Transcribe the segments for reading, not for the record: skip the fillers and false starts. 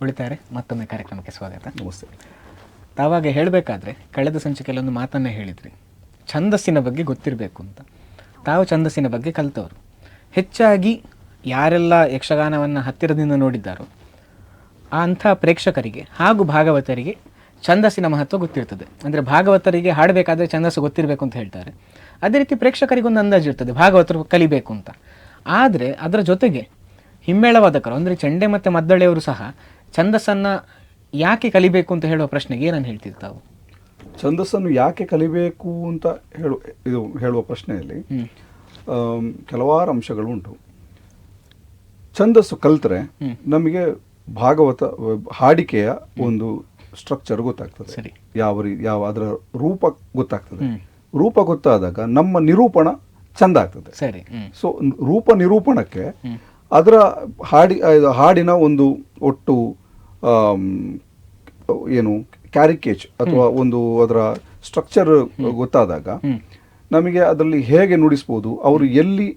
ಉಳಿತಾರೆ ಮತ್ತೊಮ್ಮೆ ಕಾರ್ಯಕ್ರಮಕ್ಕೆ ಸ್ವಾಗತ. ನಮಸ್ತೆ. ತಾವಾಗ ಹೇಳಬೇಕಾದ್ರೆ ಕಳೆದ ಸಂಚಿಕೆಯಲ್ಲಿ ಒಂದು ಮಾತನ್ನೇ ಹೇಳಿದ್ರಿ, ಛಂದಸ್ಸಿನ ಬಗ್ಗೆ ಗೊತ್ತಿರಬೇಕು ಅಂತ. ತಾವು ಛಂದಸ್ಸಿನ ಬಗ್ಗೆ ಕಲಿತವರು. ಹೆಚ್ಚಾಗಿ ಯಾರೆಲ್ಲ ಯಕ್ಷಗಾನವನ್ನು ಹತ್ತಿರದಿಂದ ನೋಡಿದ್ದಾರೋ ಅಂಥ ಪ್ರೇಕ್ಷಕರಿಗೆ ಹಾಗೂ ಭಾಗವತರಿಗೆ ಛಂದಸ್ಸಿನ ಮಹತ್ವ ಗೊತ್ತಿರ್ತದೆ. ಅಂದರೆ ಭಾಗವತರಿಗೆ ಹಾಡಬೇಕಾದ್ರೆ ಛಂದಸ್ಸು ಗೊತ್ತಿರಬೇಕು ಅಂತ ಹೇಳ್ತಾರೆ. ಅದೇ ರೀತಿ ಪ್ರೇಕ್ಷಕರಿಗೊಂದು ಅಂದಾಜು ಇರ್ತದೆ ಭಾಗವತರು ಕಲಿಬೇಕು ಅಂತ. ಆದರೆ ಅದರ ಜೊತೆಗೆ ಹಿಮ್ಮೇಳವಾದಕರು ಅಂದರೆ ಚೆಂಡೆ ಮತ್ತು ಮದ್ದಳೆಯವರು ಸಹ ಛಂದಸ್ಸನ್ನು ಯಾಕೆ ಕಲಿಬೇಕು ಅಂತ ಹೇಳುವ ಪ್ರಶ್ನೆಗೆ ಏನನ್ನು ಹೇಳ್ತೀರಿ ತಾವು? ಛಂದಸ್ಸನ್ನು ಯಾಕೆ ಕಲಿಬೇಕು ಅಂತ ಹೇಳುವ ಪ್ರಶ್ನೆಯಲ್ಲಿ ಕೆಲವಾರು ಅಂಶಗಳು ಉಂಟು. ಛಂದಸ್ಸು ಕಲಿತ್ರೆ ನಮಗೆ ಭಾಗವತ ಹಾಡಿಕೆಯ ಒಂದು ಸ್ಟ್ರಕ್ಚರ್ ಗೊತ್ತಾಗ್ತದೆ. ಸರಿ. ಯಾವ ಅದರ ರೂಪ ಗೊತ್ತಾಗ್ತದೆ. ರೂಪ ಗೊತ್ತಾದಾಗ ನಮ್ಮ ನಿರೂಪಣ ಚಂದ ಆಗ್ತದೆ. ಸರಿ. ಸೊ ರೂಪ ನಿರೂಪಣಕ್ಕೆ ಅದರ ಹಾಡಿನ ಒಂದು ಒಟ್ಟು ಏನು ಕ್ಯಾರಿಕೇಚ್ ಅಥವಾ ಒಂದು ಅದರ ಸ್ಟ್ರಕ್ಚರ್ ಗೊತ್ತಾದಾಗ ನಮಗೆ ಅದರಲ್ಲಿ ಹೇಗೆ ನುಡಿಸ್ಬೋದು, ಅವರು ಎಲ್ಲಿ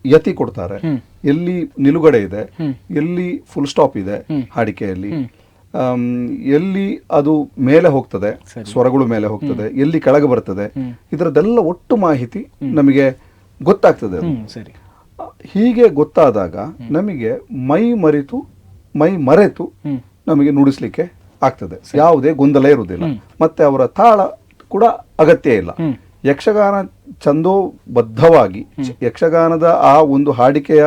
ಯತಿ ಕೊಡ್ತಾರೆ, ಎಲ್ಲಿ ನಿಲುಗಡೆ ಇದೆ, ಎಲ್ಲಿ ಫುಲ್ ಸ್ಟಾಪ್ ಇದೆ ಹಾಡಿಕೆಯಲ್ಲಿ, ಎಲ್ಲಿ ಅದು ಮೇಲೆ ಹೋಗ್ತದೆ, ಸ್ವರಗಳು ಮೇಲೆ ಹೋಗ್ತದೆ, ಎಲ್ಲಿ ಕೆಳಗೆ ಬರ್ತದೆ, ಇದರದೆಲ್ಲ ಒಟ್ಟು ಮಾಹಿತಿ ನಮಗೆ ಗೊತ್ತಾಗ್ತದೆ. ಸರಿ. ಹೀಗೆ ಗೊತ್ತಾದಾಗ ನಮಗೆ ಮೈ ಮರೆತು ನಮಗೆ ನುಡಿಸ್ಲಿಕ್ಕೆ ಆಗ್ತದೆ. ಯಾವುದೇ ಗೊಂದಲ ಇರುವುದಿಲ್ಲ. ಮತ್ತೆ ಅವರ ತಾಳ ಕೂಡ ಅಗತ್ಯ ಇಲ್ಲ. ಯಕ್ಷಗಾನ ಛಂದೋಬದ್ಧವಾಗಿ ಯಕ್ಷಗಾನದ ಆ ಒಂದು ಹಾಡಿಕೆಯ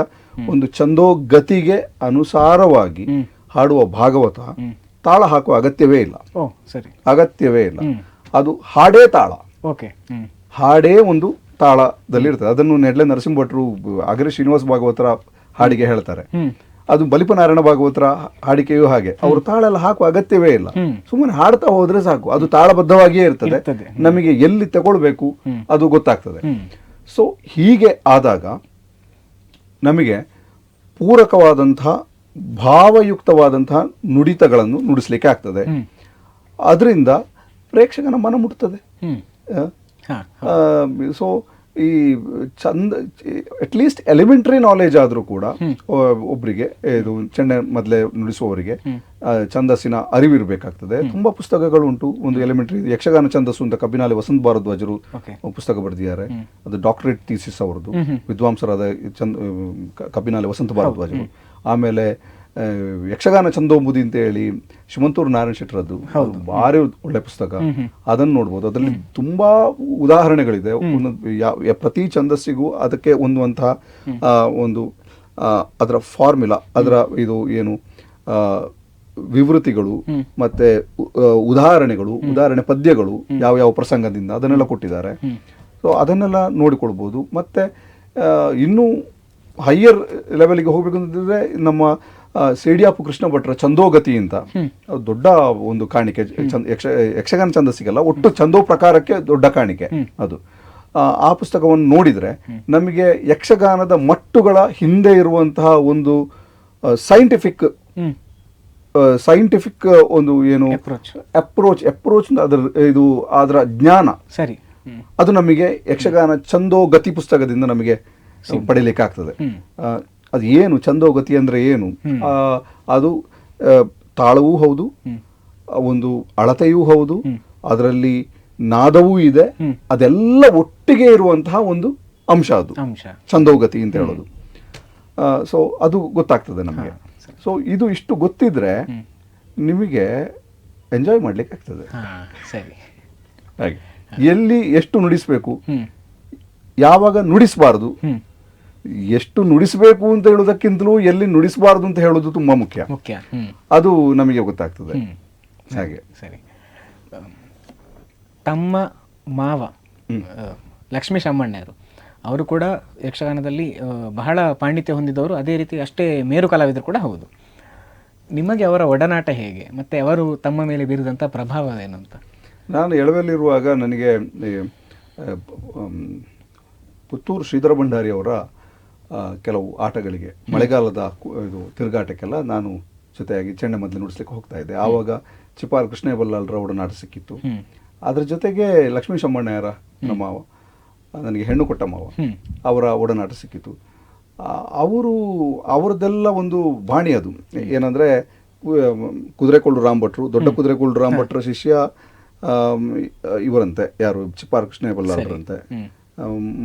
ಒಂದು ಛಂದೋಗತಿಗೆ ಅನುಸಾರವಾಗಿ ಹಾಡುವ ಭಾಗವತ ತಾಳ ಹಾಕುವ ಅಗತ್ಯವೇ ಇಲ್ಲ. ಅಗತ್ಯವೇ ಇಲ್ಲ. ಅದು ಹಾಡೇ ತಾಳ. ಹಾಡೇ ಒಂದು ತಾಳದಲ್ಲಿ ಇರ್ತದೆ. ಅದನ್ನು ನೆಡ್ಲೆ ನರಸಿಂಹ ಭಟ್ರು ಅಗರಿ ಶ್ರೀನಿವಾಸ ಭಾಗವತರ ಹಾಡಿಗೆ ಹೇಳ್ತಾರೆ. ಅದು ಬಲಿಪನಾರಾಯಣ ಭಾಗವತರ ಹಾಡಿಕೆಯೂ ಹಾಗೆ. ಅವರು ತಾಳ ಎಲ್ಲ ಹಾಕುವ ಅಗತ್ಯವೇ ಇಲ್ಲ. ಸುಮ್ಮನೆ ಹಾಡ್ತಾ ಹೋದ್ರೆ ಸಾಕು, ಅದು ತಾಳಬದ್ಧವಾಗಿಯೇ ಇರ್ತದೆ. ನಮಗೆ ಎಲ್ಲಿ ತಗೊಳ್ಬೇಕು ಅದು ಗೊತ್ತಾಗ್ತದೆ. ಸೊ ಹೀಗೆ ಆದಾಗ ನಮಗೆ ಪೂರಕವಾದಂತಹ ಭಾವಯುಕ್ತವಾದಂತಹ ನುಡಿತಗಳನ್ನು ನುಡಿಸ್ಲಿಕ್ಕೆ ಆಗ್ತದೆ. ಅದರಿಂದ ಪ್ರೇಕ್ಷಕನ ಮನ ಮುಟ್ತದೆ. ಸೊ ಈ ಚಂದ ಅಟ್ಲೀಸ್ಟ್ ಎಲಿಮೆಂಟರಿ ನಾಲೆಜ್ ಆದರೂ ಕೂಡ ಒಬ್ಬರಿಗೆ ಇದು ಚೆಂಡೆ ಮೊದಲೇ ನುಡಿಸುವವರಿಗೆ ಛಂದಸ್ಸಿನ ಅರಿವಿರಬೇಕಾಗ್ತದೆ. ತುಂಬಾ ಪುಸ್ತಕಗಳು ಉಂಟು. ಒಂದು ಎಲಿಮೆಂಟರಿ ಯಕ್ಷಗಾನ ಛಂದಸ್ಸು ಅಂತ ಕಬಿನಾಲೆ ವಸಂತ ಭಾರದ್ವಾಜರು ಪುಸ್ತಕ ಬರೆದಿದ್ದಾರೆ. ಅದು ಡಾಕ್ಟರೇಟ್ ಥೀಸಿಸ್ ಅವರದ್ದು, ವಿದ್ವಾಂಸರಾದ ಕಬಿನಾಲೆ ವಸಂತ ಭಾರದ್ವಾಜರು. ಆಮೇಲೆ ಯಕ್ಷಗಾನ ಛಂದೋಂಬುದಿ ಅಂತ ಹೇಳಿ ಶಿವಂತೂರು ನಾರಾಯಣ ಶೆಟ್ಟರದ್ದು ಭಾರಿ ಒಳ್ಳೆ ಪುಸ್ತಕ. ಅದನ್ನು ನೋಡ್ಬೋದು. ಅದರಲ್ಲಿ ತುಂಬಾ ಉದಾಹರಣೆಗಳಿದೆ. ಪ್ರತಿ ಛಂದಸ್ಸಿಗೂ ಅದಕ್ಕೆ ಹೊಂದುವಂತಹ ಒಂದು ಅದರ ಫಾರ್ಮುಲಾ, ಅದರ ಇದು ಏನು ವಿವೃತಿಗಳು ಮತ್ತೆ ಉದಾಹರಣೆ ಪದ್ಯಗಳು ಯಾವ ಪ್ರಸಂಗದಿಂದ ಅದನ್ನೆಲ್ಲ ಕೊಟ್ಟಿದ್ದಾರೆ. ಸೊ ಅದನ್ನೆಲ್ಲ ನೋಡಿಕೊಳ್ಬೋದು. ಮತ್ತೆ ಇನ್ನೂ ಹೈಯರ್ ಲೆವೆಲ್ಗೆ ಹೋಗ್ಬೇಕು ಅಂತಂದ್ರೆ ನಮ್ಮ ಸೇಡಿಯಾಪು ಕೃಷ್ಣ ಭಟ್ರ ಛಂದೋಗತಿ ಅಂತ ದೊಡ್ಡ ಒಂದು ಕಾಣಿಕೆ. ಯಕ್ಷಗಾನ ಛಂದಸ್ಸಿಗೆಲ್ಲ ಒಟ್ಟು ಛಂದೋ ಪ್ರಕಾರಕ್ಕೆ ದೊಡ್ಡ ಕಾಣಿಕೆ ಅದು. ಆ ಪುಸ್ತಕವನ್ನು ನೋಡಿದ್ರೆ ನಮಗೆ ಯಕ್ಷಗಾನದ ಮಟ್ಟುಗಳ ಹಿಂದೆ ಇರುವಂತಹ ಒಂದು ಸೈಂಟಿಫಿಕ್ ಒಂದು ಏನು ಅಪ್ರೋಚ್ ಅದರ ಜ್ಞಾನ ಅದು ನಮಗೆ ಯಕ್ಷಗಾನ ಛಂದೋಗತಿ ಪುಸ್ತಕದಿಂದ ನಮಗೆ ಪಡೀಲಿಕ್ಕೆ ಆಗ್ತದೆ. ಅದು ಏನು ಛಂದೋಗತಿ ಅಂದ್ರೆ ಏನು? ಅದು ತಾಳವೂ ಹೌದು, ಒಂದು ಅಳತೆಯೂ ಹೌದು, ಅದರಲ್ಲಿ ನಾದವೂ ಇದೆ. ಅದೆಲ್ಲ ಒಟ್ಟಿಗೆ ಇರುವಂತಹ ಒಂದು ಅಂಶ ಅದು ಛಂದೋಗತಿ ಅಂತ ಹೇಳೋದು. ಸೊ ಅದು ಗೊತ್ತಾಗ್ತದೆ ನಮಗೆ. ಸೊ ಇಷ್ಟು ಗೊತ್ತಿದ್ರೆ ನಿಮಗೆ ಎಂಜಾಯ್ ಮಾಡ್ಲಿಕ್ಕೆ ಆಗ್ತದೆ. ಹಾಗೆ ಎಲ್ಲಿ ಎಷ್ಟು ನುಡಿಸ್ಬೇಕು, ಯಾವಾಗ ನುಡಿಸಬಾರದು, ಎಷ್ಟು ನುಡಿಸಬೇಕು ಅಂತ ಹೇಳೋದಕ್ಕಿಂತಲೂ ಎಲ್ಲಿ ನುಡಿಸಬಾರದು ಅಂತ ಹೇಳೋದು ತುಂಬಾ ಮುಖ್ಯ. ಅದು ನಮಗೆ ಗೊತ್ತಾಗ್ತದೆ. ಹಾಗೆ ಸರಿ. ತಮ್ಮ ಮಾವ ಲಕ್ಷ್ಮೀ ಶಮ್ಮಣ್ಣರು ಅವರು ಕೂಡ ಯಕ್ಷಗಾನದಲ್ಲಿ ಬಹಳ ಪಾಂಡಿತ್ಯ ಹೊಂದಿದವರು, ಅದೇ ರೀತಿ ಅಷ್ಟೇ ಮೇರು ಕಲಾವಿದರು ಕೂಡ ಹೌದು. ನಿಮಗೆ ಅವರ ಒಡನಾಟ ಹೇಗೆ, ಮತ್ತೆ ಅವರು ತಮ್ಮ ಮೇಲೆ ಬೀರಿದಂಥ ಪ್ರಭಾವ ಏನು ಅಂತ? ನಾನು ಎಳವೆಯಲ್ಲಿರುವಾಗ ನನಗೆ ಪುತ್ತೂರು ಶ್ರೀಧರ ಭಂಡಾರಿ ಅವರ ಕೆಲವು ಆಟಗಳಿಗೆ, ಮಳೆಗಾಲದ ಇದು ತಿರುಗಾಟಕ್ಕೆಲ್ಲ ನಾನು ಜೊತೆಯಾಗಿ ಚೆಂಡೆ ಮೊದಲು ನುಡಿಸ್ಲಿಕ್ಕೆ ಹೋಗ್ತಾ ಇದ್ದೆ. ಆವಾಗ ಚಿಪಾಲ್ ಕೃಷ್ಣ ಬಲ್ಲಾಲ್ರ ಒಡನಾಟ ಸಿಕ್ಕಿತ್ತು. ಅದ್ರ ಜೊತೆಗೆ ಲಕ್ಷ್ಮೀ ಶಮ್ಮಣ್ಣಯ್ಯರ ನಮ್ಮ ಮಾವ, ನನಗೆ ಹೆಣ್ಣು ಕೊಟ್ಟ ಮಾವ, ಅವರ ಒಡನಾಟ ಸಿಕ್ಕಿತ್ತು. ಅವರದ್ದೆಲ್ಲ ಒಂದು ಬಾಣಿ ಅದು ಏನಂದರೆ ಕುದುರೆಕೊಳ್ಳು ರಾಮ್ ಭಟ್ರು, ದೊಡ್ಡ ಕುದುರೆಕೊಳ್ಳು ರಾಮ್ ಭಟ್ರ ಶಿಷ್ಯ ಇವರಂತೆ, ಯಾರು ಚಿಪ್ಪಾರ ಕೃಷ್ಣ ಬಲ್ಲಾಳರಂತೆ.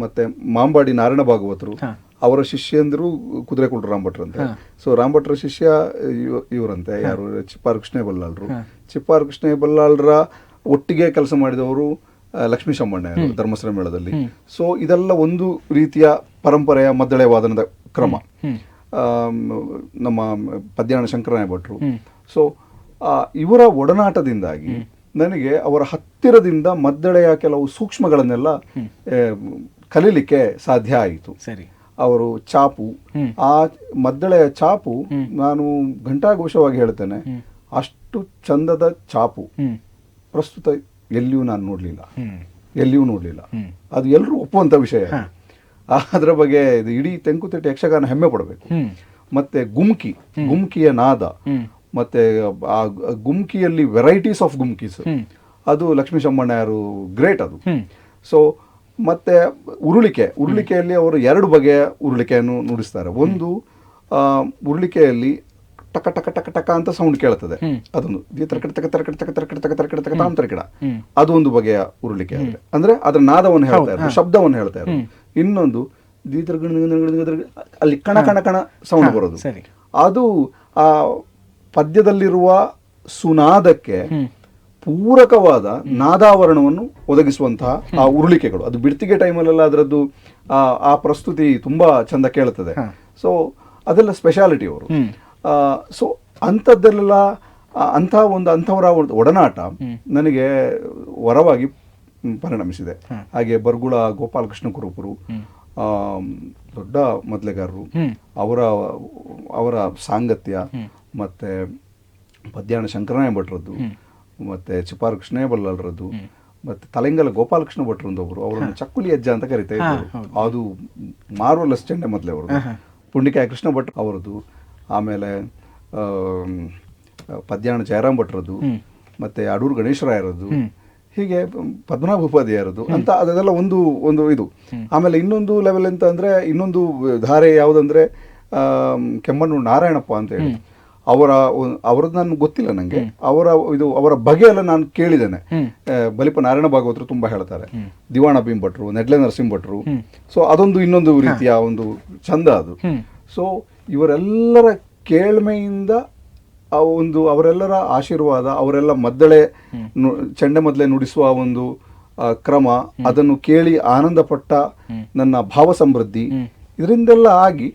ಮತ್ತೆ ಮಾಂಬಾಡಿ ನಾರಾಯಣ ಭಾಗವತರು, ಅವರ ಶಿಷ್ಯಂದರು ಕುದುರೆಕೊಳ್ಳು ರಾಮ್ ಭಟ್ರಂತೆ. ಸೊ ರಾಮ್ ಭಟ್ರ ಶಿಷ್ಯ ಇವರಂತೆ, ಯಾರು ಚಿಪ್ಪಾರ ಕೃಷ್ಣ ಬಲ್ಲಾಳರು. ಚಿಪ್ಪಾರ ಕೃಷ್ಣ ಬಲ್ಲಾಳರ ಒಟ್ಟಿಗೆ ಕೆಲಸ ಮಾಡಿದವರು ಲಕ್ಷ್ಮೀ ಶಮ್ಮಣ್ಣ ಧರ್ಮಸ್ಥಳ ಮೇಳದಲ್ಲಿ. ಸೊ ಇದೆಲ್ಲ ಒಂದು ರೀತಿಯ ಪರಂಪರೆಯ ಮದ್ದಳೆ ವಾದನದ ಕ್ರಮ. ನಮ್ಮ ಪದ್ಯಾಣ ಶಂಕರನಾಯ ಭಟ್ರು. ಸೊ ಇವರ ಒಡನಾಟದಿಂದಾಗಿ ನನಗೆ ಅವರ ಹತ್ತಿರದಿಂದ ಮದ್ದಳೆಯ ಕೆಲವು ಸೂಕ್ಷ್ಮಗಳನ್ನೆಲ್ಲ ಕಲೀಲಿಕ್ಕೆ ಸಾಧ್ಯ ಆಯಿತು. ಅವರು ಚಾಪು, ಆ ಮದ್ದಳೆಯ ಚಾಪು, ನಾನು ಘಂಟಾಘೋಷವಾಗಿ ಹೇಳ್ತೇನೆ, ಅಷ್ಟು ಚಂದದ ಚಾಪು ಪ್ರಸ್ತುತ ಎಲ್ಲಿಯೂ ನಾನು ನೋಡ್ಲಿಲ್ಲ, ಎಲ್ಲಿಯೂ ನೋಡ್ಲಿಲ್ಲ. ಅದು ಎಲ್ಲರೂ ಒಪ್ಪುವಂತ ವಿಷಯ. ಅದರ ಬಗ್ಗೆ ಇದು ಇಡೀ ತೆಂಕುತಿಟ್ಟು ಯಕ್ಷಗಾನ ಹೆಮ್ಮೆ ಪಡಬೇಕು. ಮತ್ತೆ ಗುಮ್ಕಿಯ ನಾದ, ಮತ್ತೆ ಆ ಗುಮ್ಕಿಯಲ್ಲಿ ವೆರೈಟೀಸ್ ಆಫ್ ಗುಮ್ಕೀಸ್, ಅದು ಲಕ್ಷ್ಮೀ ಶಮ್ಮಣ್ಣರು ಗ್ರೇಟ್ ಅದು. ಸೊ ಮತ್ತೆ ಉರುಳಿಕೆಯಲ್ಲಿ ಅವರು 2 ಬಗೆಯ ಉರುಳಿಕೆಯನ್ನು ನುಡಿಸ್ತಾರೆ. ಒಂದು ಉರುಳಿಕೆಯಲ್ಲಿ ಟಕ ಟಕ ಟಕ ಟಕ ಅಂತ ಸೌಂಡ್ ಕೇಳ್ತದೆ, ಅದೊಂದು ತರಕಡ, ಅದು ಒಂದು ಬಗೆಯ ಉರುಳಿಕೆ. ಅಂದ್ರೆ ಅದರ ನಾದವನ್ನು ಹೇಳ್ತಾ ಇರೋದು, ಶಬ್ದವನ್ನು ಹೇಳ್ತಾ ಇರೋದು. ಇನ್ನೊಂದು ಅಲ್ಲಿ ಕಣ ಕಣ ಕಣ ಸೌಂಡ್ ಬರೋದು. ಅದು ಆ ಪದ್ಯದಲ್ಲಿರುವ ಸುನಾದಕ್ಕೆ ಪೂರಕವಾದ ನಾದಾವರಣವನ್ನು ಒದಗಿಸುವಂತಹ ಆ ಉರುಳಿಕೆಗಳು. ಅದು ಬಿಡ್ತಿಗೆ ಟೈಮಲ್ಲೆಲ್ಲ ಅದರದ್ದು ಆ ಪ್ರಸ್ತುತಿ ತುಂಬಾ ಚಂದ ಕೇಳುತ್ತದೆ. ಸೊ ಅದೆಲ್ಲ ಸ್ಪೆಷಾಲಿಟಿ ಅವರು. ಸೊ ಅಂಥದ್ದೆಲ್ಲ ಅಂಥವರ ಒಡನಾಟ ನನಗೆ ವರವಾಗಿ ಪರಿಣಮಿಸಿದೆ. ಹಾಗೆ ಬರ್ಗುಳ ಗೋಪಾಲಕೃಷ್ಣ ಕುರುಪರು, ದೊಡ್ಡ ಮೊದಲೆಗಾರರು, ಅವರ ಸಾಂಗತ್ಯ, ಮತ್ತೆ ಪದ್ಯಾಣ ಶಂಕರನಾಯ ಭಟ್ರದ್ದು, ಮತ್ತೆ ಚಿಪ್ಪಾರ ಕೃಷ್ಣ ಬಲ್ಲಾಳರದ್ದು, ಮತ್ತೆ ತಲೆಂಗಲ ಗೋಪಾಲಕೃಷ್ಣ ಭಟ್ರಂದು ಒಬ್ರು, ಅವರನ್ನು ಚಕ್ಕುಲಿ ಅಜ್ಜ ಅಂತ ಕರಿತಾ ಇದ್ರು. ಅದು ಮಾರ್ವಲಸ್ ಚೆಂಡೆ ಮೊದಲೇ ಅವರದು. ಪುಂಡಿಕಾಯ ಕೃಷ್ಣ ಭಟ್ ಅವರದ್ದು, ಆಮೇಲೆ ಪದ್ಯಾಣ ಜಯರಾಮ್ ಭಟ್ರದ್ದು, ಮತ್ತೆ ಅಡೂರು ಗಣೇಶರಾಯರದ್ದು, ಹೀಗೆ ಪದ್ಮನಾಭ ಉಪಾಧ್ಯಾಯರದ್ದು ಅಂತ ಅದೆಲ್ಲ ಒಂದು ಇದು. ಆಮೇಲೆ ಇನ್ನೊಂದು ಲೆವೆಲ್ ಅಂತ ಅಂದ್ರೆ, ಇನ್ನೊಂದು ಧಾರೆ ಯಾವುದಂದ್ರೆ ಕೆಮ್ಮಣ್ಣು ನಾರಾಯಣಪ್ಪ ಅಂತ ಹೇಳಿ, ಅವರದ್ದು ನಾನು ಗೊತ್ತಿಲ್ಲ ನಂಗೆ. ಅವರ ಬಗೆ ಎಲ್ಲ ನಾನು ಕೇಳಿದ್ದೇನೆ. ಬಲಿಪ ನಾರಾಯಣ ಭಾಗವತರು ತುಂಬಾ ಹೇಳ್ತಾರೆ, ದಿವಾಣ ಭೀಮ್ ಭಟ್ರು, ನೆಡ್ಲೆ ನರಸಿಂಹ ಭಟ್ರು. ಸೊ ಅದೊಂದು ಇನ್ನೊಂದು ರೀತಿಯ ಒಂದು ಚಂದ ಅದು. ಸೊ ಇವರೆಲ್ಲರ ಕೇಳ್ಮೆಯಿಂದ ಅವರೆಲ್ಲರ ಆಶೀರ್ವಾದ, ಅವರೆಲ್ಲ ಮದ್ದಳೆ ಚೆಂಡೆ ಮದ್ದಳೆ ನುಡಿಸುವ ಒಂದು ಕ್ರಮ, ಅದನ್ನು ಕೇಳಿ ಆನಂದ ಪಟ್ಟ ನನ್ನ ಭಾವ ಸಮೃದ್ಧಿ, ಇದರಿಂದೆಲ್ಲ ಆಗಿ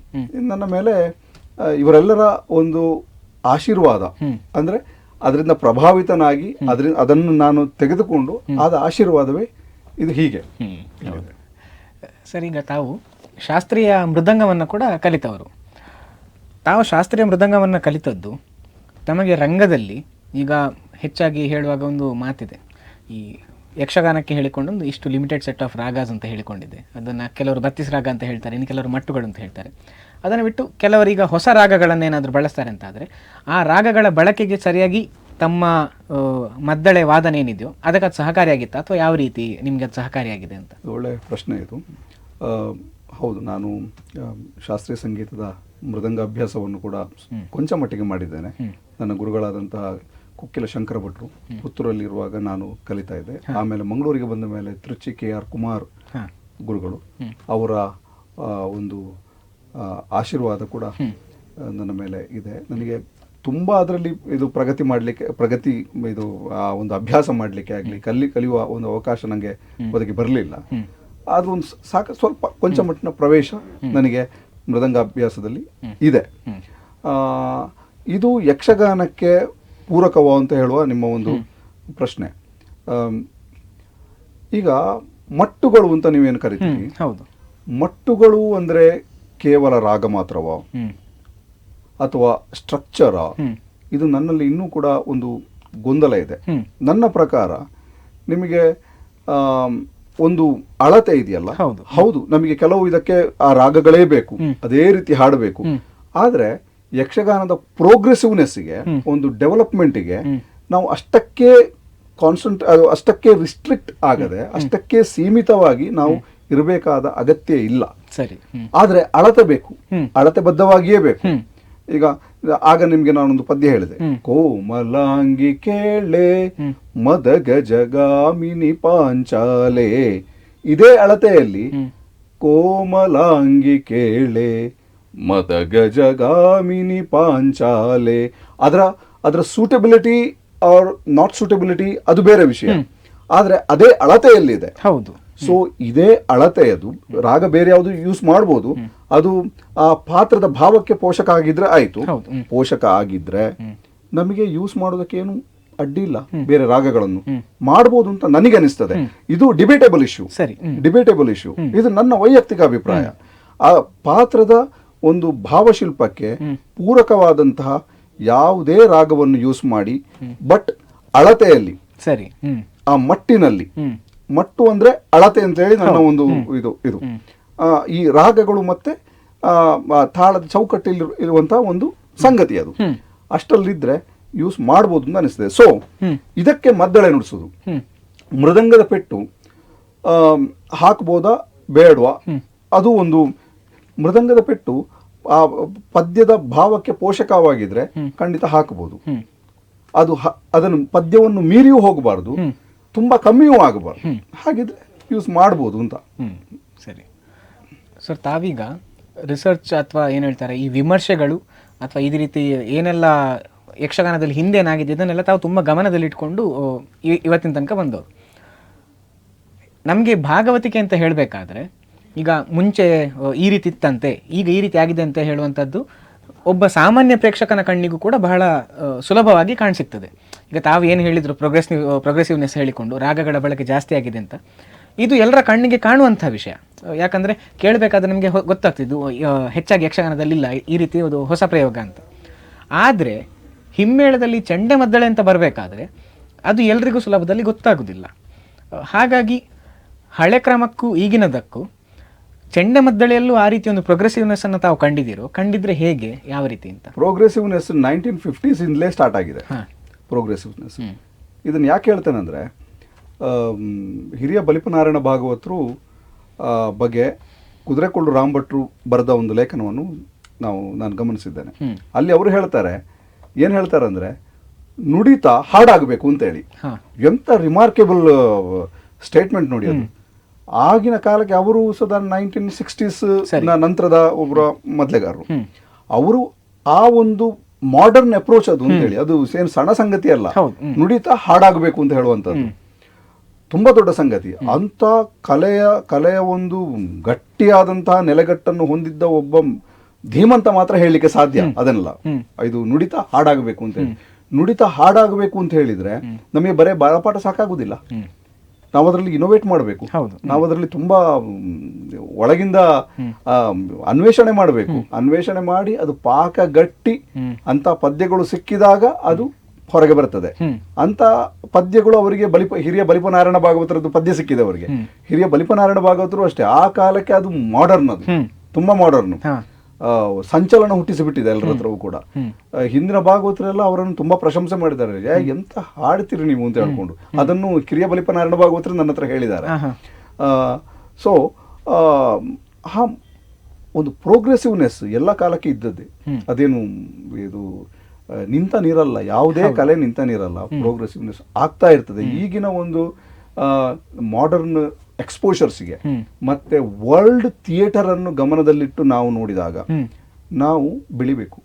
ನನ್ನ ಮೇಲೆ ಇವರೆಲ್ಲರ ಒಂದು ಆಶೀರ್ವಾದ, ಅಂದ್ರೆ ಅದರಿಂದ ಪ್ರಭಾವಿತನಾಗಿ ಅದನ್ನು ನಾನು ತೆಗೆದುಕೊಂಡು ಆದ ಆಶೀರ್ವಾದವೇ ಇದು. ಹೀಗೆ ಸರ್, ಈಗ ತಾವು ಶಾಸ್ತ್ರೀಯ ಮೃದಂಗವನ್ನು ಕೂಡ ಕಲಿತವರು. ತಾವು ಶಾಸ್ತ್ರೀಯ ಮೃದಂಗವನ್ನು ಕಲಿತದ್ದು ತಮಗೆ ರಂಗದಲ್ಲಿ, ಈಗ ಹೆಚ್ಚಾಗಿ ಹೇಳುವಾಗ ಒಂದು ಮಾತಿದೆ, ಈ ಯಕ್ಷಗಾನಕ್ಕೆ ಹೇಳಿಕೊಂಡೊಂದು ಇಷ್ಟು ಲಿಮಿಟೆಡ್ ಸೆಟ್ ಆಫ್ ರಾಗಾಸ್ ಅಂತ ಹೇಳಿಕೊಂಡಿದೆ. ಅದನ್ನು ಕೆಲವರು 32 ರಾಗ ಅಂತ ಹೇಳ್ತಾರೆ, ಇನ್ನು ಕೆಲವರು ಮಟ್ಟುಗಳು ಅಂತ ಹೇಳ್ತಾರೆ. ಅದನ್ನು ಬಿಟ್ಟು ಕೆಲವರೀಗ ಹೊಸ ರಾಗಗಳನ್ನೇನಾದರೂ ಬಳಸ್ತಾರೆ ಅಂತ ಆದರೆ, ಆ ರಾಗಗಳ ಬಳಕೆಗೆ ಸರಿಯಾಗಿ ತಮ್ಮ ಮದ್ದಳೆ ವಾದನೆ ಏನಿದೆಯೋ ಅದಕ್ಕೆ ಅದು ಸಹಕಾರಿಯಾಗಿತ್ತ, ಅಥವಾ ಯಾವ ರೀತಿ ನಿಮಗೆ ಅದು ಸಹಕಾರಿಯಾಗಿದೆ ಅಂತ? ಒಳ್ಳೆಯ ಪ್ರಶ್ನೆ ಇದು. ಹೌದು, ನಾನು ಶಾಸ್ತ್ರೀಯ ಸಂಗೀತದ ಮೃದಂಗ ಅಭ್ಯಾಸವನ್ನು ಕೂಡ ಕೊಂಚ ಮಟ್ಟಿಗೆ ಮಾಡಿದ್ದೇನೆ. ನನ್ನ ಗುರುಗಳಾದಂತಹ ಕುಕ್ಕಿಲ ಶಂಕರ ಭಟ್ರು ಪುತ್ತೂರಲ್ಲಿರುವಾಗ ನಾನು ಕಲಿತಾ ಇದ್ದೆ. ಆಮೇಲೆ ಮಂಗಳೂರಿಗೆ ಬಂದ ಮೇಲೆ ತೃಚಿ KR ಕುಮಾರ್ ಗುರುಗಳು, ಅವರ ಒಂದು ಆಶೀರ್ವಾದ ಕೂಡ ನನ್ನ ಮೇಲೆ ಇದೆ. ನನಗೆ ತುಂಬಾ ಅದರಲ್ಲಿ ಇದು ಪ್ರಗತಿ ಇದು ಒಂದು ಅಭ್ಯಾಸ ಮಾಡಲಿಕ್ಕೆ ಆಗಲಿ ಕಲಿಯುವ ಒಂದು ಅವಕಾಶ ನನಗೆ ಒದಗಿ ಬರಲಿಲ್ಲ. ಆದ್ರೂ ಒಂದು ಸ್ವಲ್ಪ ಕೊಂಚ ಮಟ್ಟಿನ ಪ್ರವೇಶ ನನಗೆ ಮೃದಂಗಾಭ್ಯಾಸದಲ್ಲಿ ಇದೆ. ಇದು ಯಕ್ಷಗಾನಕ್ಕೆ ಪೂರಕವ ಅಂತ ಹೇಳುವ ನಿಮ್ಮ ಒಂದು ಪ್ರಶ್ನೆ. ಈಗ ಮಟ್ಟುಗಳು ಅಂತ ನೀವೇನು ಕರಿತೀವಿ, ಮಟ್ಟುಗಳು ಅಂದ್ರೆ ಕೇವಲ ರಾಗ ಮಾತ್ರವ ಅಥವಾ ಸ್ಟ್ರಕ್ಚರ? ಇದು ನನ್ನಲ್ಲಿ ಇನ್ನೂ ಕೂಡ ಒಂದು ಗೊಂದಲ ಇದೆ. ನನ್ನ ಪ್ರಕಾರ ನಿಮಗೆ ಒಂದು ಅಳತೆ ಇದೆಯಲ್ಲ, ಹೌದು, ನಮಗೆ ಕೆಲವು ಇದಕ್ಕೆ ಆ ರಾಗಗಳೇ ಬೇಕು, ಅದೇ ರೀತಿ ಹಾಡಬೇಕು. ಆದ್ರೆ ಯಕ್ಷಗಾನದ ಪ್ರೋಗ್ರೆಸಿವ್ನೆಸ್ಗೆ, ಒಂದು ಡೆವಲಪ್ಮೆಂಟ್ಗೆ ನಾವು ಅಷ್ಟಕ್ಕೆ ಅಷ್ಟಕ್ಕೆ ರಿಸ್ಟ್ರಿಕ್ಟ್ ಆಗದೆ, ಅಷ್ಟಕ್ಕೆ ಸೀಮಿತವಾಗಿ ನಾವು ಇರಬೇಕಾದ ಅಗತ್ಯ ಇಲ್ಲ. ಸರಿ. ಆದ್ರೆ ಅಳತೆ ಬೇಕು, ಅಳತೆ ಬದ್ಧವಾಗಿಯೇ ಬೇಕು. ಈಗ ಆಗ ನಿಮ್ಗೆ ನಾನೊಂದು ಪದ್ಯ ಹೇಳಿದೆ, ಕೋಮಲಾಂಗಿ ಕೇಳೆ ಮದ ಗಜಗಾಮಿನಿ ಪಾಂಚಾಲೆ. ಇದೇ ಅಳತೆಯಲ್ಲಿ ಕೋಮಲಾಂಗಿ ಕೇಳೆ ಮದ ಗಜಗಾಮಿನಿ ಪಾಂಚಾಲೆ, ಅದರ ಸೂಟಬಿಲಿಟಿ ಆರ್ ನಾಟ್ ಸೂಟಬಿಲಿಟಿ ಅದು ಬೇರೆ ವಿಷಯ, ಆದ್ರೆ ಅದೇ ಅಳತೆಯಲ್ಲಿದೆ. ಹೌದು. ಸೊ ಇದೇ ಅಳತೆಯದು, ರಾಗ ಬೇರೆ ಯಾವುದು ಯೂಸ್ ಮಾಡ್ಬೋದು, ಅದು ಆ ಪಾತ್ರದ ಭಾವಕ್ಕೆ ಪೋಷಕ ಆಗಿದ್ರೆ ಆಯ್ತು. ಪೋಷಕ ಆಗಿದ್ರೆ ನಮಗೆ ಯೂಸ್ ಮಾಡೋದಕ್ಕೆ ಏನು ಅಡ್ಡಿ ಇಲ್ಲ, ಬೇರೆ ರಾಗಗಳನ್ನು ಮಾಡ್ಬೋದು ಅಂತ ನನಗೆ ಅನಿಸ್ತದೆ. ಇದು ಡಿಬೇಟೇಬಲ್ ಇಶ್ಯೂ, ಡಿಬೇಟೇಬಲ್ ಇಶ್ಯೂ, ಇದು ನನ್ನ ವೈಯಕ್ತಿಕ ಅಭಿಪ್ರಾಯ. ಆ ಪಾತ್ರದ ಒಂದು ಭಾವಶಿಲ್ಪಕ್ಕೆ ಪೂರಕವಾದಂತಹ ಯಾವುದೇ ರಾಗವನ್ನು ಯೂಸ್ ಮಾಡಿ, ಬಟ್ ಅಳತೆಯಲ್ಲಿ, ಸರಿ, ಆ ಮಟ್ಟಿನಲ್ಲಿ, ಮಟ್ಟು ಅಂದ್ರೆ ಅಳತೆ ಅಂತ ಹೇಳಿ ನನ್ನ ಒಂದು ಇದು ಈ ರಾಗಗಳು ಮತ್ತೆ ತಾಳದ ಚೌಕಟ್ಟಲ್ಲಿ ಇರುವಂತಹ ಒಂದು ಸಂಗತಿ, ಅದು ಅಷ್ಟರಲ್ಲಿದ್ರೆ ಯೂಸ್ ಮಾಡ್ಬೋದು ಅಂತ ಅನಿಸ್ತದೆ. ಸೊ ಇದಕ್ಕೆ ಮದ್ದಳೆ ನುಡಿಸೋದು, ಮೃದಂಗದ ಪೆಟ್ಟು ಹಾಕ್ಬೋದಾ ಬೇಡವಾ, ಅದು ಒಂದು ಮೃದಂಗದ ಪೆಟ್ಟು ಆ ಪದ್ಯದ ಭಾವಕ್ಕೆ ಪೋಷಕವಾಗಿದ್ರೆ ಖಂಡಿತ ಹಾಕಬಹುದು. ಅದನ್ನು ಪದ್ಯವನ್ನು ಮೀರಿಯೂ ಹೋಗಬಾರ್ದು, ತುಂಬಾ ಕಮ್ಮಿಯೂ ಆಗಬಾರ್ದು, ಹಾಗಿದ್ರೆ ಯೂಸ್ ಮಾಡ್ಬೋದು ಅಂತ. ಸರಿ ಸರ್, ತಾವೀಗ ರಿಸರ್ಚ್ ಅಥವಾ ಏನು ಹೇಳ್ತಾರೆ ಈ ವಿಮರ್ಶೆಗಳು ಅಥವಾ ಈ ರೀತಿ ಏನೆಲ್ಲ ಯಕ್ಷಗಾನದಲ್ಲಿ ಹಿಂದೇನಾಗಿದೆ ಇದನ್ನೆಲ್ಲ ತಾವು ತುಂಬ ಗಮನದಲ್ಲಿಟ್ಕೊಂಡು ಇವತ್ತಿನ ತನಕ ಬಂದವರು. ನಮಗೆ ಭಾಗವತಿಕೆ ಅಂತ ಹೇಳಬೇಕಾದ್ರೆ ಈಗ ಮುಂಚೆ ಈ ರೀತಿ ಇತ್ತಂತೆ, ಈಗ ಈ ರೀತಿ ಆಗಿದೆ ಅಂತ ಹೇಳುವಂಥದ್ದು ಒಬ್ಬ ಸಾಮಾನ್ಯ ಪ್ರೇಕ್ಷಕನ ಕಣ್ಣಿಗೂ ಕೂಡ ಬಹಳ ಸುಲಭವಾಗಿ ಕಾಣಿಸಿಗ್ತದೆ. ಈಗ ತಾವು ಏನು ಹೇಳಿದರು, ಪ್ರೋಗ್ರೆಸಿವ್ನೆಸ್ ಹೇಳಿಕೊಂಡು ರಾಗಗಳ ಬಳಕೆ ಜಾಸ್ತಿ ಆಗಿದೆ ಅಂತ, ಇದು ಎಲ್ಲರ ಕಣ್ಣಿಗೆ ಕಾಣುವಂಥ ವಿಷಯ. ಯಾಕಂದರೆ ಕೇಳಬೇಕಾದ್ರೆ ನಮಗೆ ಗೊತ್ತಾಗ್ತಿದ್ದು ಹೆಚ್ಚಾಗಿ ಯಕ್ಷಗಾನದಲ್ಲಿ ಇಲ್ಲ ಈ ರೀತಿ ಒಂದು ಹೊಸ ಪ್ರಯೋಗ ಅಂತ. ಆದರೆ ಹಿಮ್ಮೇಳದಲ್ಲಿ ಚಂಡೆಮದ್ದಳೆ ಅಂತ ಬರಬೇಕಾದ್ರೆ ಅದು ಎಲ್ರಿಗೂ ಸುಲಭದಲ್ಲಿ ಗೊತ್ತಾಗೋದಿಲ್ಲ. ಹಾಗಾಗಿ ಹಳೆ ಕ್ರಮಕ್ಕೂ ಈಗಿನದಕ್ಕೂ ಚಂಡೆಮದ್ದಳೆಯಲ್ಲೂ ಆ ರೀತಿ ಒಂದು ಪ್ರೋಗ್ರೆಸಿವ್ನೆಸ್ ಅನ್ನು ತಾವು ಕಂಡಿದ್ರೆ ಹೇಗೆ, ಯಾವ ರೀತಿ ಅಂತ? ಪ್ರೋಗ್ರೆಸಿವ್ನೆಸ್ 1950s ಇಂದಲೇ ಸ್ಟಾರ್ಟ್ ಆಗಿದೆ ಪ್ರೋಗ್ರೆಸಿವ್ನೆಸ್. ಇದನ್ನು ಯಾಕೆ ಹೇಳ್ತೇನೆ ಅಂದರೆ, ಹಿರಿಯ ಬಲಿಪನಾರಾಯಣ ಭಾಗವತರು ಬಗ್ಗೆ ಕುದುರೆಕೊಳ್ಳು ರಾಮಭಟ್ರು ಬರೆದ ಒಂದು ಲೇಖನವನ್ನು ನಾನು ಗಮನಿಸಿದ್ದೇನೆ. ಅಲ್ಲಿ ಅವರು ಹೇಳ್ತಾರೆ, ಏನು ಹೇಳ್ತಾರೆ ಅಂದರೆ, ನುಡಿತ ಹಾಡಾಗಬೇಕು ಅಂತೇಳಿ. ಎಂಥ ರಿಮಾರ್ಕೆಬಲ್ ಸ್ಟೇಟ್ಮೆಂಟ್ ನೋಡಿ ಅದು. ಆಗಿನ ಕಾಲಕ್ಕೆ ಅವರು ಸದಾ 1960s ನಂತರದ ಒಬ್ಬರ ಮೊದಲೆಗಾರರು, ಅವರು ಆ ಒಂದು ಮಾಡರ್ನ್ ಅಪ್ರೋಚ್ ಅದು ಅಂತೇಳಿ, ಅದು ಏನು ಸಣ್ಣ ಸಂಗತಿ ಅಲ್ಲ, ನುಡಿತ ಹಾಡಾಗಬೇಕು ಅಂತ ಹೇಳುವಂಥದ್ದು ತುಂಬಾ ದೊಡ್ಡ ಸಂಗತಿ. ಅಂತ ಕಲೆಯ ಒಂದು ಗಟ್ಟಿಯಾದಂತಹ ನೆಲೆಗಟ್ಟನ್ನು ಹೊಂದಿದ್ದ ಒಬ್ಬ ಧೀಮಂತ ಮಾತ್ರ ಹೇಳಲಿಕ್ಕೆ ಸಾಧ್ಯ ಅದನ್ನೆಲ್ಲ. ಇದು ನುಡಿತ ಹಾಡಾಗಬೇಕು ಅಂತ ಹೇಳಿ, ನುಡಿತ ಹಾಡಾಗಬೇಕು ಅಂತ ಹೇಳಿದ್ರೆ ನಮಗೆ ಬರೇ ಬಾಲಪಾಠ ಸಾಕಾಗುದಿಲ್ಲ, ನಾವು ಅದರಲ್ಲಿ ಇನೋವೇಟ್ ಮಾಡಬೇಕು, ನಾವು ಅದರಲ್ಲಿ ತುಂಬಾ ಒಳಗಿಂದ ಅನ್ವೇಷಣೆ ಮಾಡಬೇಕು. ಅನ್ವೇಷಣೆ ಮಾಡಿ ಅದು ಪಾಕ ಗಟ್ಟಿ ಅಂತ ಪದ್ಯಗಳು ಸಿಕ್ಕಿದಾಗ ಅದು ಹೊರಗೆ ಬರ್ತದೆ. ಅಂತ ಪದ್ಯಗಳು ಅವರಿಗೆ ಹಿರಿಯ ಬಲಿಪನಾರಾಯಣ ಭಾಗವತರದ್ದು ಪದ್ಯ ಸಿಕ್ಕಿದೆ ಅವರಿಗೆ. ಹಿರಿಯ ಬಲಿಪನಾರಾಯಣ ಭಾಗವತರು ಅಷ್ಟೇ, ಆ ಕಾಲಕ್ಕೆ ಅದು ಮಾಡರ್ನ್, ಅದು ತುಂಬಾ ಮಾಡರ್ನ್, ಸಂಚಲನ ಹುಟ್ಟಿಸಿಬಿಟ್ಟಿದೆ ಎಲ್ಲರ ಹತ್ರವೂ ಕೂಡ. ಹಿಂದಿನ ಭಾಗವತರೆಲ್ಲ ಅವರನ್ನು ತುಂಬಾ ಪ್ರಶಂಸೆ ಮಾಡಿದ್ದಾರೆ, ಎಂತ ಹಾಡ್ತೀರಿ ನೀವು ಅಂತ ಹೇಳ್ಕೊಂಡು. ಅದನ್ನು ಕಿರಿಯ ಬಲಿಪನಾರಾಯಣ ಭಾಗವತರು ನನ್ನ ಹತ್ರ ಹೇಳಿದ್ದಾರೆ. ಸೊ ಒಂದು ಪ್ರೋಗ್ರೆಸಿವ್ನೆಸ್ ಎಲ್ಲ ಕಾಲಕ್ಕೆ ಇದ್ದದ್ದೇ, ಅದೇನು ಇದು ನಿಂತ ನೀರಲ್ಲ, ಯಾವುದೇ ಕಲೆ ನಿಂತ ನೀರಲ್ಲ, ಪ್ರೋಗ್ರೆಸಿವ್ನೆಸ್ ಆಗ್ತಾ ಇರ್ತದೆ. ಈಗಿನ ಒಂದು ಮಾಡರ್ನ್ ಎಕ್ಸ್ಪೋಷರ್ಸ್ಗೆ ಮತ್ತೆ ವರ್ಲ್ಡ್ ಥಿಯೇಟರ್ ಅನ್ನು ಗಮನದಲ್ಲಿಟ್ಟು ನಾವು ನೋಡಿದಾಗ ನಾವು ಬೆಳಿಬೇಕು,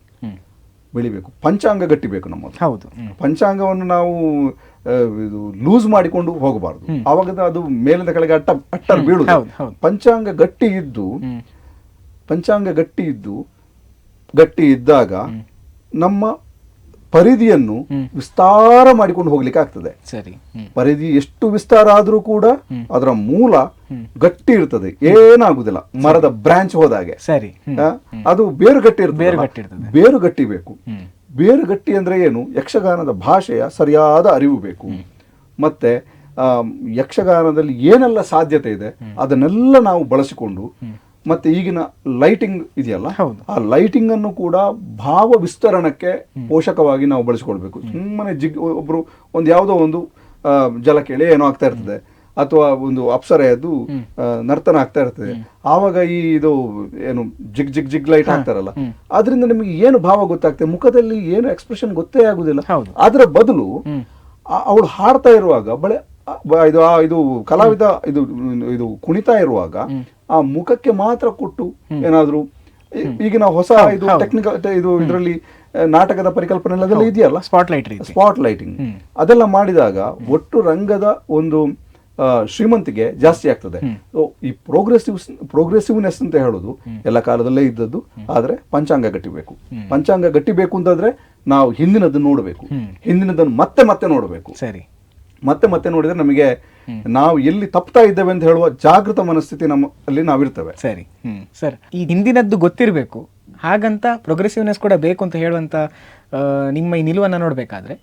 ಪಂಚಾಂಗ ಗಟ್ಟಿಬೇಕು ನಮ್ಮದು. ಪಂಚಾಂಗವನ್ನು ನಾವು ಇದು ಲೂಸ್ ಮಾಡಿಕೊಂಡು ಹೋಗಬಾರ್ದು, ಆವಾಗ ಅದು ಮೇಲಿಂದ ಕೆಳಗೆ ಅಟ್ಟರ್ ಬೀಳುದು. ಪಂಚಾಂಗ ಗಟ್ಟಿ ಇದ್ದಾಗ ನಮ್ಮ ಪರಿಧಿಯನ್ನು ವಿಸ್ತಾರ ಮಾಡಿಕೊಂಡು ಹೋಗ್ಲಿಕ್ಕೆ ಆಗ್ತದೆ. ಪರಿಧಿ ಎಷ್ಟು ವಿಸ್ತಾರ ಆದ್ರೂ ಕೂಡ ಅದರ ಮೂಲ ಗಟ್ಟಿ ಇರ್ತದೆ, ಏನಾಗುದಿಲ್ಲ. ಮರದ ಬ್ರಾಂಚ್ ಹೋದಾಗೆ ಅದು ಬೇರು ಗಟ್ಟಿ ಇರ್ತದೆ, ಬೇರು ಗಟ್ಟಿ ಬೇಕು. ಬೇರು ಗಟ್ಟಿ ಅಂದ್ರೆ ಏನು? ಯಕ್ಷಗಾನದ ಭಾಷೆಯ ಸರಿಯಾದ ಅರಿವು ಬೇಕು. ಮತ್ತೆ ಯಕ್ಷಗಾನದಲ್ಲಿ ಏನೆಲ್ಲ ಸಾಧ್ಯತೆ ಇದೆ ಅದನ್ನೆಲ್ಲ ನಾವು ಬಳಸಿಕೊಂಡು, ಮತ್ತೆ ಈಗಿನ ಲೈಟಿಂಗ್ ಇದೆಯಲ್ಲ, ಆ ಲೈಟಿಂಗ್ ಅನ್ನು ಕೂಡ ಭಾವ ವಿಸ್ತರಣಕ್ಕೆ ಪೋಷಕವಾಗಿ ನಾವು ಬಳಸಿಕೊಳ್ಬೇಕು. ಸುಮ್ಮನೆ ಒಬ್ರು ಯಾವುದೋ ಒಂದು ಜಲ ಕೇಳಿ ಏನೋ ಆಗ್ತಾ ಇರ್ತದೆ, ಅಥವಾ ಒಂದು ಅಪ್ಸರೆಯದ್ದು ನರ್ತನ ಆಗ್ತಾ ಇರ್ತದೆ, ಆವಾಗ ಈ ಇದು ಏನು ಜಿಗ್ ಜಿಗ್ ಜಿಗ್ ಲೈಟ್ ಹಾಕ್ತಾರಲ್ಲ, ಅದರಿಂದ ನಿಮಗೆ ಏನು ಭಾವ ಗೊತ್ತಾಗ್ತದೆ, ಮುಖದಲ್ಲಿ ಏನು ಎಕ್ಸ್ಪ್ರೆಷನ್ ಗೊತ್ತೇ ಆಗುದಿಲ್ಲ. ಅದರ ಬದಲು ಅವಳು ಹಾಡ್ತಾ ಇರುವಾಗ ಇದು ಕಲಾವಿದ ಇದು ಕುಣಿತಾ ಇರುವಾಗ ಆ ಮುಖಕ್ಕೆ ಮಾತ್ರ ಕೊಟ್ಟು ಏನಾದ್ರು ಈಗಿನ ಹೊಸ ಇದು ಟೆಕ್ನಿಕಲ್ ಇದು ಇದರಲ್ಲಿ ನಾಟಕದ ಪರಿಕಲ್ಪನೆ ಅದೆಲ್ಲ ಇದೆಯಲ್ಲ, ಸ್ಪಾಟ್ ಲೈಟಿಂಗ್ ಅದೆಲ್ಲ ಮಾಡಿದಾಗ ಒಟ್ಟು ರಂಗದ ಒಂದು ಶ್ರೀಮಂತಿಗೆ ಜಾಸ್ತಿ ಆಗ್ತದೆ. ಈ ಪ್ರೋಗ್ರೆಸಿವ್ನೆಸ್ ಅಂತ ಹೇಳೋದು ಎಲ್ಲ ಕಾಲದಲ್ಲೇ ಇದ್ದದ್ದು. ಆದ್ರೆ ಪಂಚಾಂಗ ಗಟ್ಟಿಬೇಕು. ಪಂಚಾಂಗ ಗಟ್ಟಿಬೇಕು ಅಂತಂದ್ರೆ ನಾವು ಹಿಂದಿನದನ್ನು ನೋಡಬೇಕು, ಹಿಂದಿನದನ್ನು ಮತ್ತೆ ಮತ್ತೆ ನೋಡಬೇಕು. ಸರಿ, ಮತ್ತೆ ಮತ್ತೆ ನೋಡಿದ್ರೆ ನಮಗೆ ನಾವು ಎಲ್ಲಿ ತಪ್ತಾ ಇದ್ದೇವೆ ಅಂತ ಹೇಳುವ ಜಾಗೃತ ಮನಸ್ಥಿತಿ ನಮ್ಮಲ್ಲಿ ನಾವಿರ್ತೇವೆ. ಸರಿ, ಸರ್, ಈ ಹಿಂದಿನದ್ದು ಗೊತ್ತಿರಬೇಕು, ಹಾಗಂತ ಪ್ರೋಗ್ರೆಸಿವ್ನೆಸ್ ಕೂಡ ಬೇಕು ಅಂತ ಹೇಳುವಂತ ನಿಮ್ಮ ಈ ನಿಲುವನ್ನು ನೋಡಬೇಕಾದ್ರೆ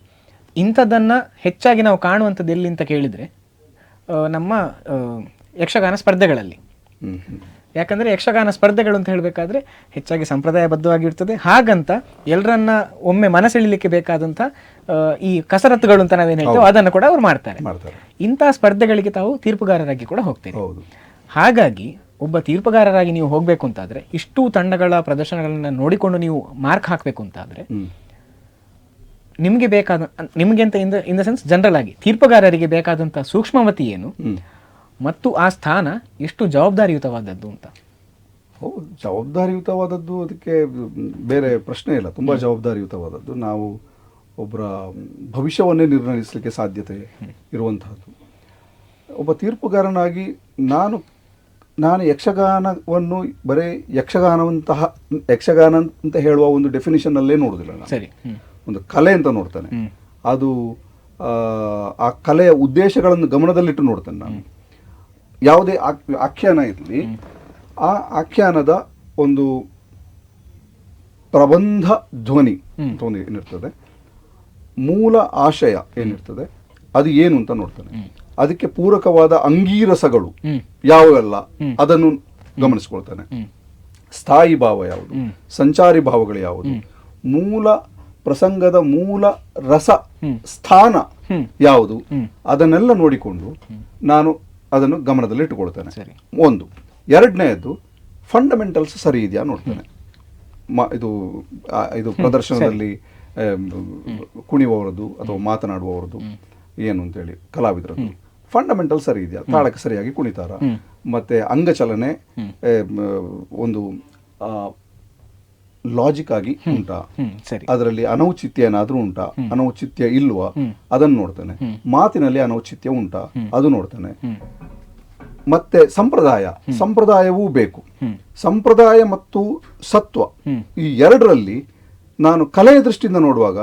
ಇಂಥದ್ದನ್ನ ಹೆಚ್ಚಾಗಿ ನಾವು ಕಾಣುವಂಥದ್ದು ಎಲ್ಲಿ ಅಂತ ಕೇಳಿದ್ರೆ ನಮ್ಮ ಯಕ್ಷಗಾನ ಸ್ಪರ್ಧೆಗಳಲ್ಲಿ. ಯಾಕಂದ್ರೆ ಯಕ್ಷಗಾನ ಸ್ಪರ್ಧೆಗಳು ಅಂತ ಹೇಳಬೇಕಾದ್ರೆ ಹೆಚ್ಚಾಗಿ ಸಂಪ್ರದಾಯಬದ್ಧವಾಗಿರ್ತದೆ. ಹಾಗಂತ ಎಲ್ಲರನ್ನ ಒಮ್ಮೆ ಮನಸೆಳಿಲಿಕ್ಕೆ ಬೇಕಾದಂಥ ಈ ಕಸರತ್ತುಗಳು ಅಂತ ನಾವೇನು ಹೇಳ್ತೇವೆ ಅದನ್ನು ಕೂಡ ಅವ್ರು ಮಾಡ್ತಾರೆ. ಇಂತಹ ಸ್ಪರ್ಧೆಗಳಿಗೆ ತಾವು ತೀರ್ಪುಗಾರರಾಗಿ ಕೂಡ ಹೋಗ್ತೀರಿ. ಹಾಗಾಗಿ ಒಬ್ಬ ತೀರ್ಪುಗಾರರಾಗಿ ನೀವು ಹೋಗಬೇಕು ಅಂತಾದ್ರೆ, ಇಷ್ಟು ತಂಡಗಳ ಪ್ರದರ್ಶನಗಳನ್ನ ನೋಡಿಕೊಂಡು ನೀವು ಮಾರ್ಕ್ ಹಾಕಬೇಕು ಅಂತಾದ್ರೆ ನಿಮಗೆ ಅಂತ ಇನ್ ದ ಸೆನ್ಸ್ ಜನರಲ್ ಆಗಿ ತೀರ್ಪುಗಾರರಿಗೆ ಬೇಕಾದಂಥ ಸೂಕ್ಷ್ಮಮತಿ ಏನು ಮತ್ತು ಆ ಸ್ಥಾನ ಎಷ್ಟು ಜವಾಬ್ದಾರಿಯುತವಾದದ್ದು ಅಂತ? ಜವಾಬ್ದಾರಿಯುತವಾದದ್ದು ಅದಕ್ಕೆ ಬೇರೆ ಪ್ರಶ್ನೆ ಇಲ್ಲ, ತುಂಬಾ ಜವಾಬ್ದಾರಿಯುತವಾದದ್ದು. ನಾವು ಒಬ್ಬರ ಭವಿಷ್ಯವನ್ನೇ ನಿರ್ಣಯಿಸಲಿಕ್ಕೆ ಸಾಧ್ಯತೆ ಇರುವಂತಹದ್ದು. ಒಬ್ಬ ತೀರ್ಪುಗಾರನಾಗಿ ನಾನು ಯಕ್ಷಗಾನವನ್ನು ಬರೀ ಯಕ್ಷಗಾನ ಅಂತ ಹೇಳುವ ಒಂದು ಡೆಫಿನಿಷನ್ ಅಲ್ಲೇ ನೋಡುದಿಲ್ಲ ನಾನು. ಸರಿ, ಒಂದು ಕಲೆ ಅಂತ ನೋಡ್ತಾನೆ. ಅದು ಆ ಕಲೆಯ ಉದ್ದೇಶಗಳನ್ನು ಗಮನದಲ್ಲಿಟ್ಟು ನೋಡ್ತೇನೆ ನಾನು. ಯಾವುದೇ ಆಖ್ಯಾನ ಇರಲಿ, ಆ ಆಖ್ಯಾನದ ಒಂದು ಪ್ರಬಂಧ ಧ್ವನಿ ಏನಿರ್ತದೆ, ಮೂಲ ಆಶಯ ಏನಿರ್ತದೆ, ಅದು ಏನು ಅಂತ ನೋಡ್ತಾನೆ. ಅದಕ್ಕೆ ಪೂರಕವಾದ ಅಂಗೀರಸಗಳು ಯಾವೆಲ್ಲ ಅದನ್ನು ಗಮನಿಸ್ಕೊಳ್ತಾನೆ. ಸ್ಥಾಯಿ ಭಾವ ಯಾವುದು, ಸಂಚಾರಿ ಭಾವಗಳು ಯಾವುದು, ಮೂಲ ಪ್ರಸಂಗದ ಮೂಲ ರಸ ಸ್ಥಾನ ಯಾವುದು, ಅದನ್ನೆಲ್ಲ ನೋಡಿಕೊಂಡು ನಾನು ಅದನ್ನು ಗಮನದಲ್ಲಿ ಇಟ್ಟುಕೊಳ್ತೇನೆ. ಒಂದು. ಎರಡನೆಯದ್ದು ಫಂಡಮೆಂಟಲ್ಸ್ ಸರಿ ಇದೆಯಾ ನೋಡ್ತೇನೆ. ಇದು ಪ್ರದರ್ಶನದಲ್ಲಿ ಕುಣಿಯುವವರದ್ದು ಅಥವಾ ಮಾತನಾಡುವವರದ್ದು ಏನು ಅಂತೇಳಿ ಕಲಾವಿದರದ್ದು ಫಂಡಮೆಂಟಲ್ ಸರಿ ಇದೆಯಾ, ತಾಳಕ್ಕೆ ಸರಿಯಾಗಿ ಕುಣಿತಾರ, ಮತ್ತೆ ಅಂಗಚಲನೆ ಒಂದು ಲಾಜಿಕ್ ಆಗಿ ಉಂಟಾ, ಅದರಲ್ಲಿ ಅನೌಚಿತ್ಯ ಏನಾದ್ರೂ ಉಂಟಾ, ಅನೌಚಿತ್ಯ ಇಲ್ವಾ ಅದನ್ನು ನೋಡ್ತೇನೆ. ಮಾತಿನಲ್ಲಿ ಅನೌಚಿತ್ಯ ಉಂಟಾ ಅದು ನೋಡ್ತೇನೆ. ಮತ್ತೆ ಸಂಪ್ರದಾಯವೂ ಬೇಕು. ಸಂಪ್ರದಾಯ ಮತ್ತು ಸತ್ವ ಈ ಎರಡರಲ್ಲಿ ನಾನು ಕಲೆಯ ದೃಷ್ಟಿಯಿಂದ ನೋಡುವಾಗ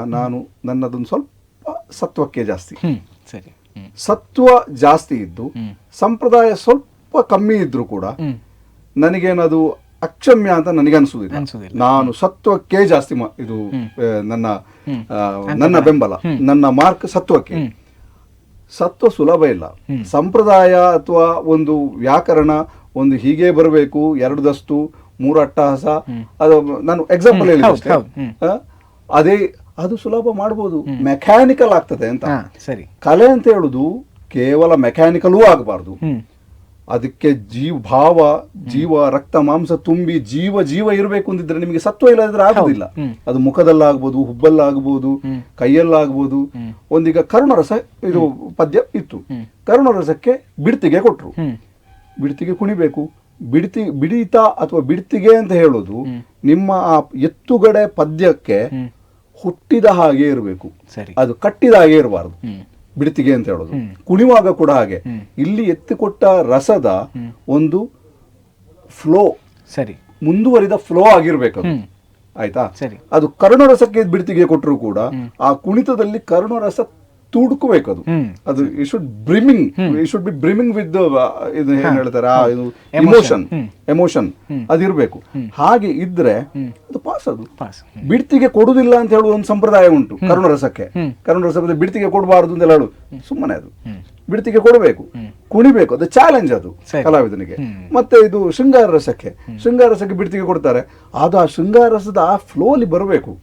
ನನ್ನದೊಂದು ಸ್ವಲ್ಪ ಸತ್ವಕ್ಕೆ ಜಾಸ್ತಿ, ಸತ್ವ ಜಾಸ್ತಿ ಇದ್ದು ಸಂಪ್ರದಾಯ ಸ್ವಲ್ಪ ಕಮ್ಮಿ ಇದ್ರೂ ಕೂಡ ನನಗೇನದು ಅಕ್ಷಮ್ಯ ಅಂತ ನನಗೆ ಅನಿಸುವುದಿಲ್ಲ. ನಾನು ಸತ್ವಕ್ಕೆ ಜಾಸ್ತಿ ಇದು ನನ್ನ ಬೆಂಬಲ, ನನ್ನ ಮಾರ್ಕ್ ಸತ್ವಕ್ಕೆ. ಸತ್ವ ಸುಲಭ ಇಲ್ಲ. ಸಂಪ್ರದಾಯ ಅಥವಾ ಒಂದು ವ್ಯಾಕರಣ ಒಂದು ಹೀಗೆ ಬರಬೇಕು, 2 ದಸ್ತು 3 ಅಟ್ಟಹಾಸ, ಅದು ನಾನು ಎಕ್ಸಾಂಪಲ್ ಹೇಳಿದೆ ಅದೇ, ಅದು ಸುಲಭ ಮಾಡ್ಬೋದು, ಮೆಕ್ಯಾನಿಕಲ್ ಆಗ್ತದೆ ಅಂತ. ಕಲೆ ಅಂತ ಹೇಳುದು ಕೇವಲ ಮೆಕ್ಯಾನಿಕಲೂ ಆಗಬಾರ್ದು. ಅದಕ್ಕೆ ಜೀವ ರಕ್ತ ಮಾಂಸ ತುಂಬಿ ಜೀವ ಇರಬೇಕು ಅಂದಿದ್ರೆ ನಿಮಗೆ ಸತ್ವ ಇಲ್ಲದಿದ್ರೆ ಆಗುದಿಲ್ಲ. ಅದು ಮುಖದಲ್ಲಾಗ್ಬೋದು, ಹುಬ್ಬಲ್ಲಾಗ್ಬೋದು, ಕೈಯಲ್ಲಾಗ್ಬೋದು. ಒಂದೀಗ ಕರುಣರಸ ಇದು ಪದ್ಯ ಇತ್ತು, ಕರುಣರಸಕ್ಕೆ ಬಿಡ್ತಿಗೆ ಕೊಟ್ರು, ಬಿಡ್ತಿಗೆ ಕುಣಿಬೇಕು. ಬಿಡಿತ ಅಥವಾ ಬಿಡ್ತಿಗೆ ಅಂತ ಹೇಳೋದು ನಿಮ್ಮ ಆ ಎತ್ತುಗಡೆ ಪದ್ಯಕ್ಕೆ ಹುಟ್ಟಿದ ಹಾಗೆ ಇರಬೇಕು, ಅದು ಕಟ್ಟಿದ ಹಾಗೆ ಇರಬಾರದು. ಬಿಡ್ತಿಗೆ ಅಂತ ಹೇಳೋದು ಕುಣಿವಾಗ ಕೂಡ ಹಾಗೆ. ಇಲ್ಲಿ ಎತ್ತಿಕೊಟ್ಟ ರಸದ ಒಂದು ಫ್ಲೋ, ಮುಂದುವರಿದ ಫ್ಲೋ ಆಗಿರ್ಬೇಕು. ಆಯ್ತಾ? ಅದು ಕರುಣರಸಕ್ಕೆ ಬಿಡ್ತಿಗೆ ಕೊಟ್ಟರು ಕೂಡ ಆ ಕುಣಿತದಲ್ಲಿ ಕರುಣರಸ ತುಡುಕಬೇಕು. ಅದು ಯು ಶುಡ್ ಬಿ ಬ್ರಿಮಿಂಗ್ ವಿತ್ ಇದು ಏನ್ ಹೇಳ್ತಾರೆ, ಎಮೋಷನ್ ಅದಿರ್ಬೇಕು. ಹಾಗೆ ಇದ್ರೆ ಅದು ಪಾಸ್. ಅದು ಬಿಡ್ತಿಗೆ ಕೊಡುದಿಲ್ಲ ಅಂತ ಹೇಳುವ ಒಂದು ಸಂಪ್ರದಾಯ ಉಂಟು ಕರುಣರಸಕ್ಕೆ. ಕರುಣರಸ ಬಿಡ್ತಿಗೆ ಕೊಡಬಾರದು ಅಂತ ಹೇಳು, ಸುಮ್ಮನೆ ಅದು ಬಿಡ್ತಿಗೆ ಕೊಡಬೇಕು, ಕುಣಿಬೇಕು, ಅದು ಚಾಲೆಂಜ್ ಅದು ಕಲಾವಿದನಿಗೆ. ಮತ್ತೆ ಇದು ಶೃಂಗಾರ ರಸಕ್ಕೆ ಬಿಡ್ತಿಗೆ ಕೊಡ್ತಾರೆ, ಅದು ಆ ಶೃಂಗಾರ ರಸದ ಆ ಫ್ಲೋಲಿ ಬರಬೇಕು.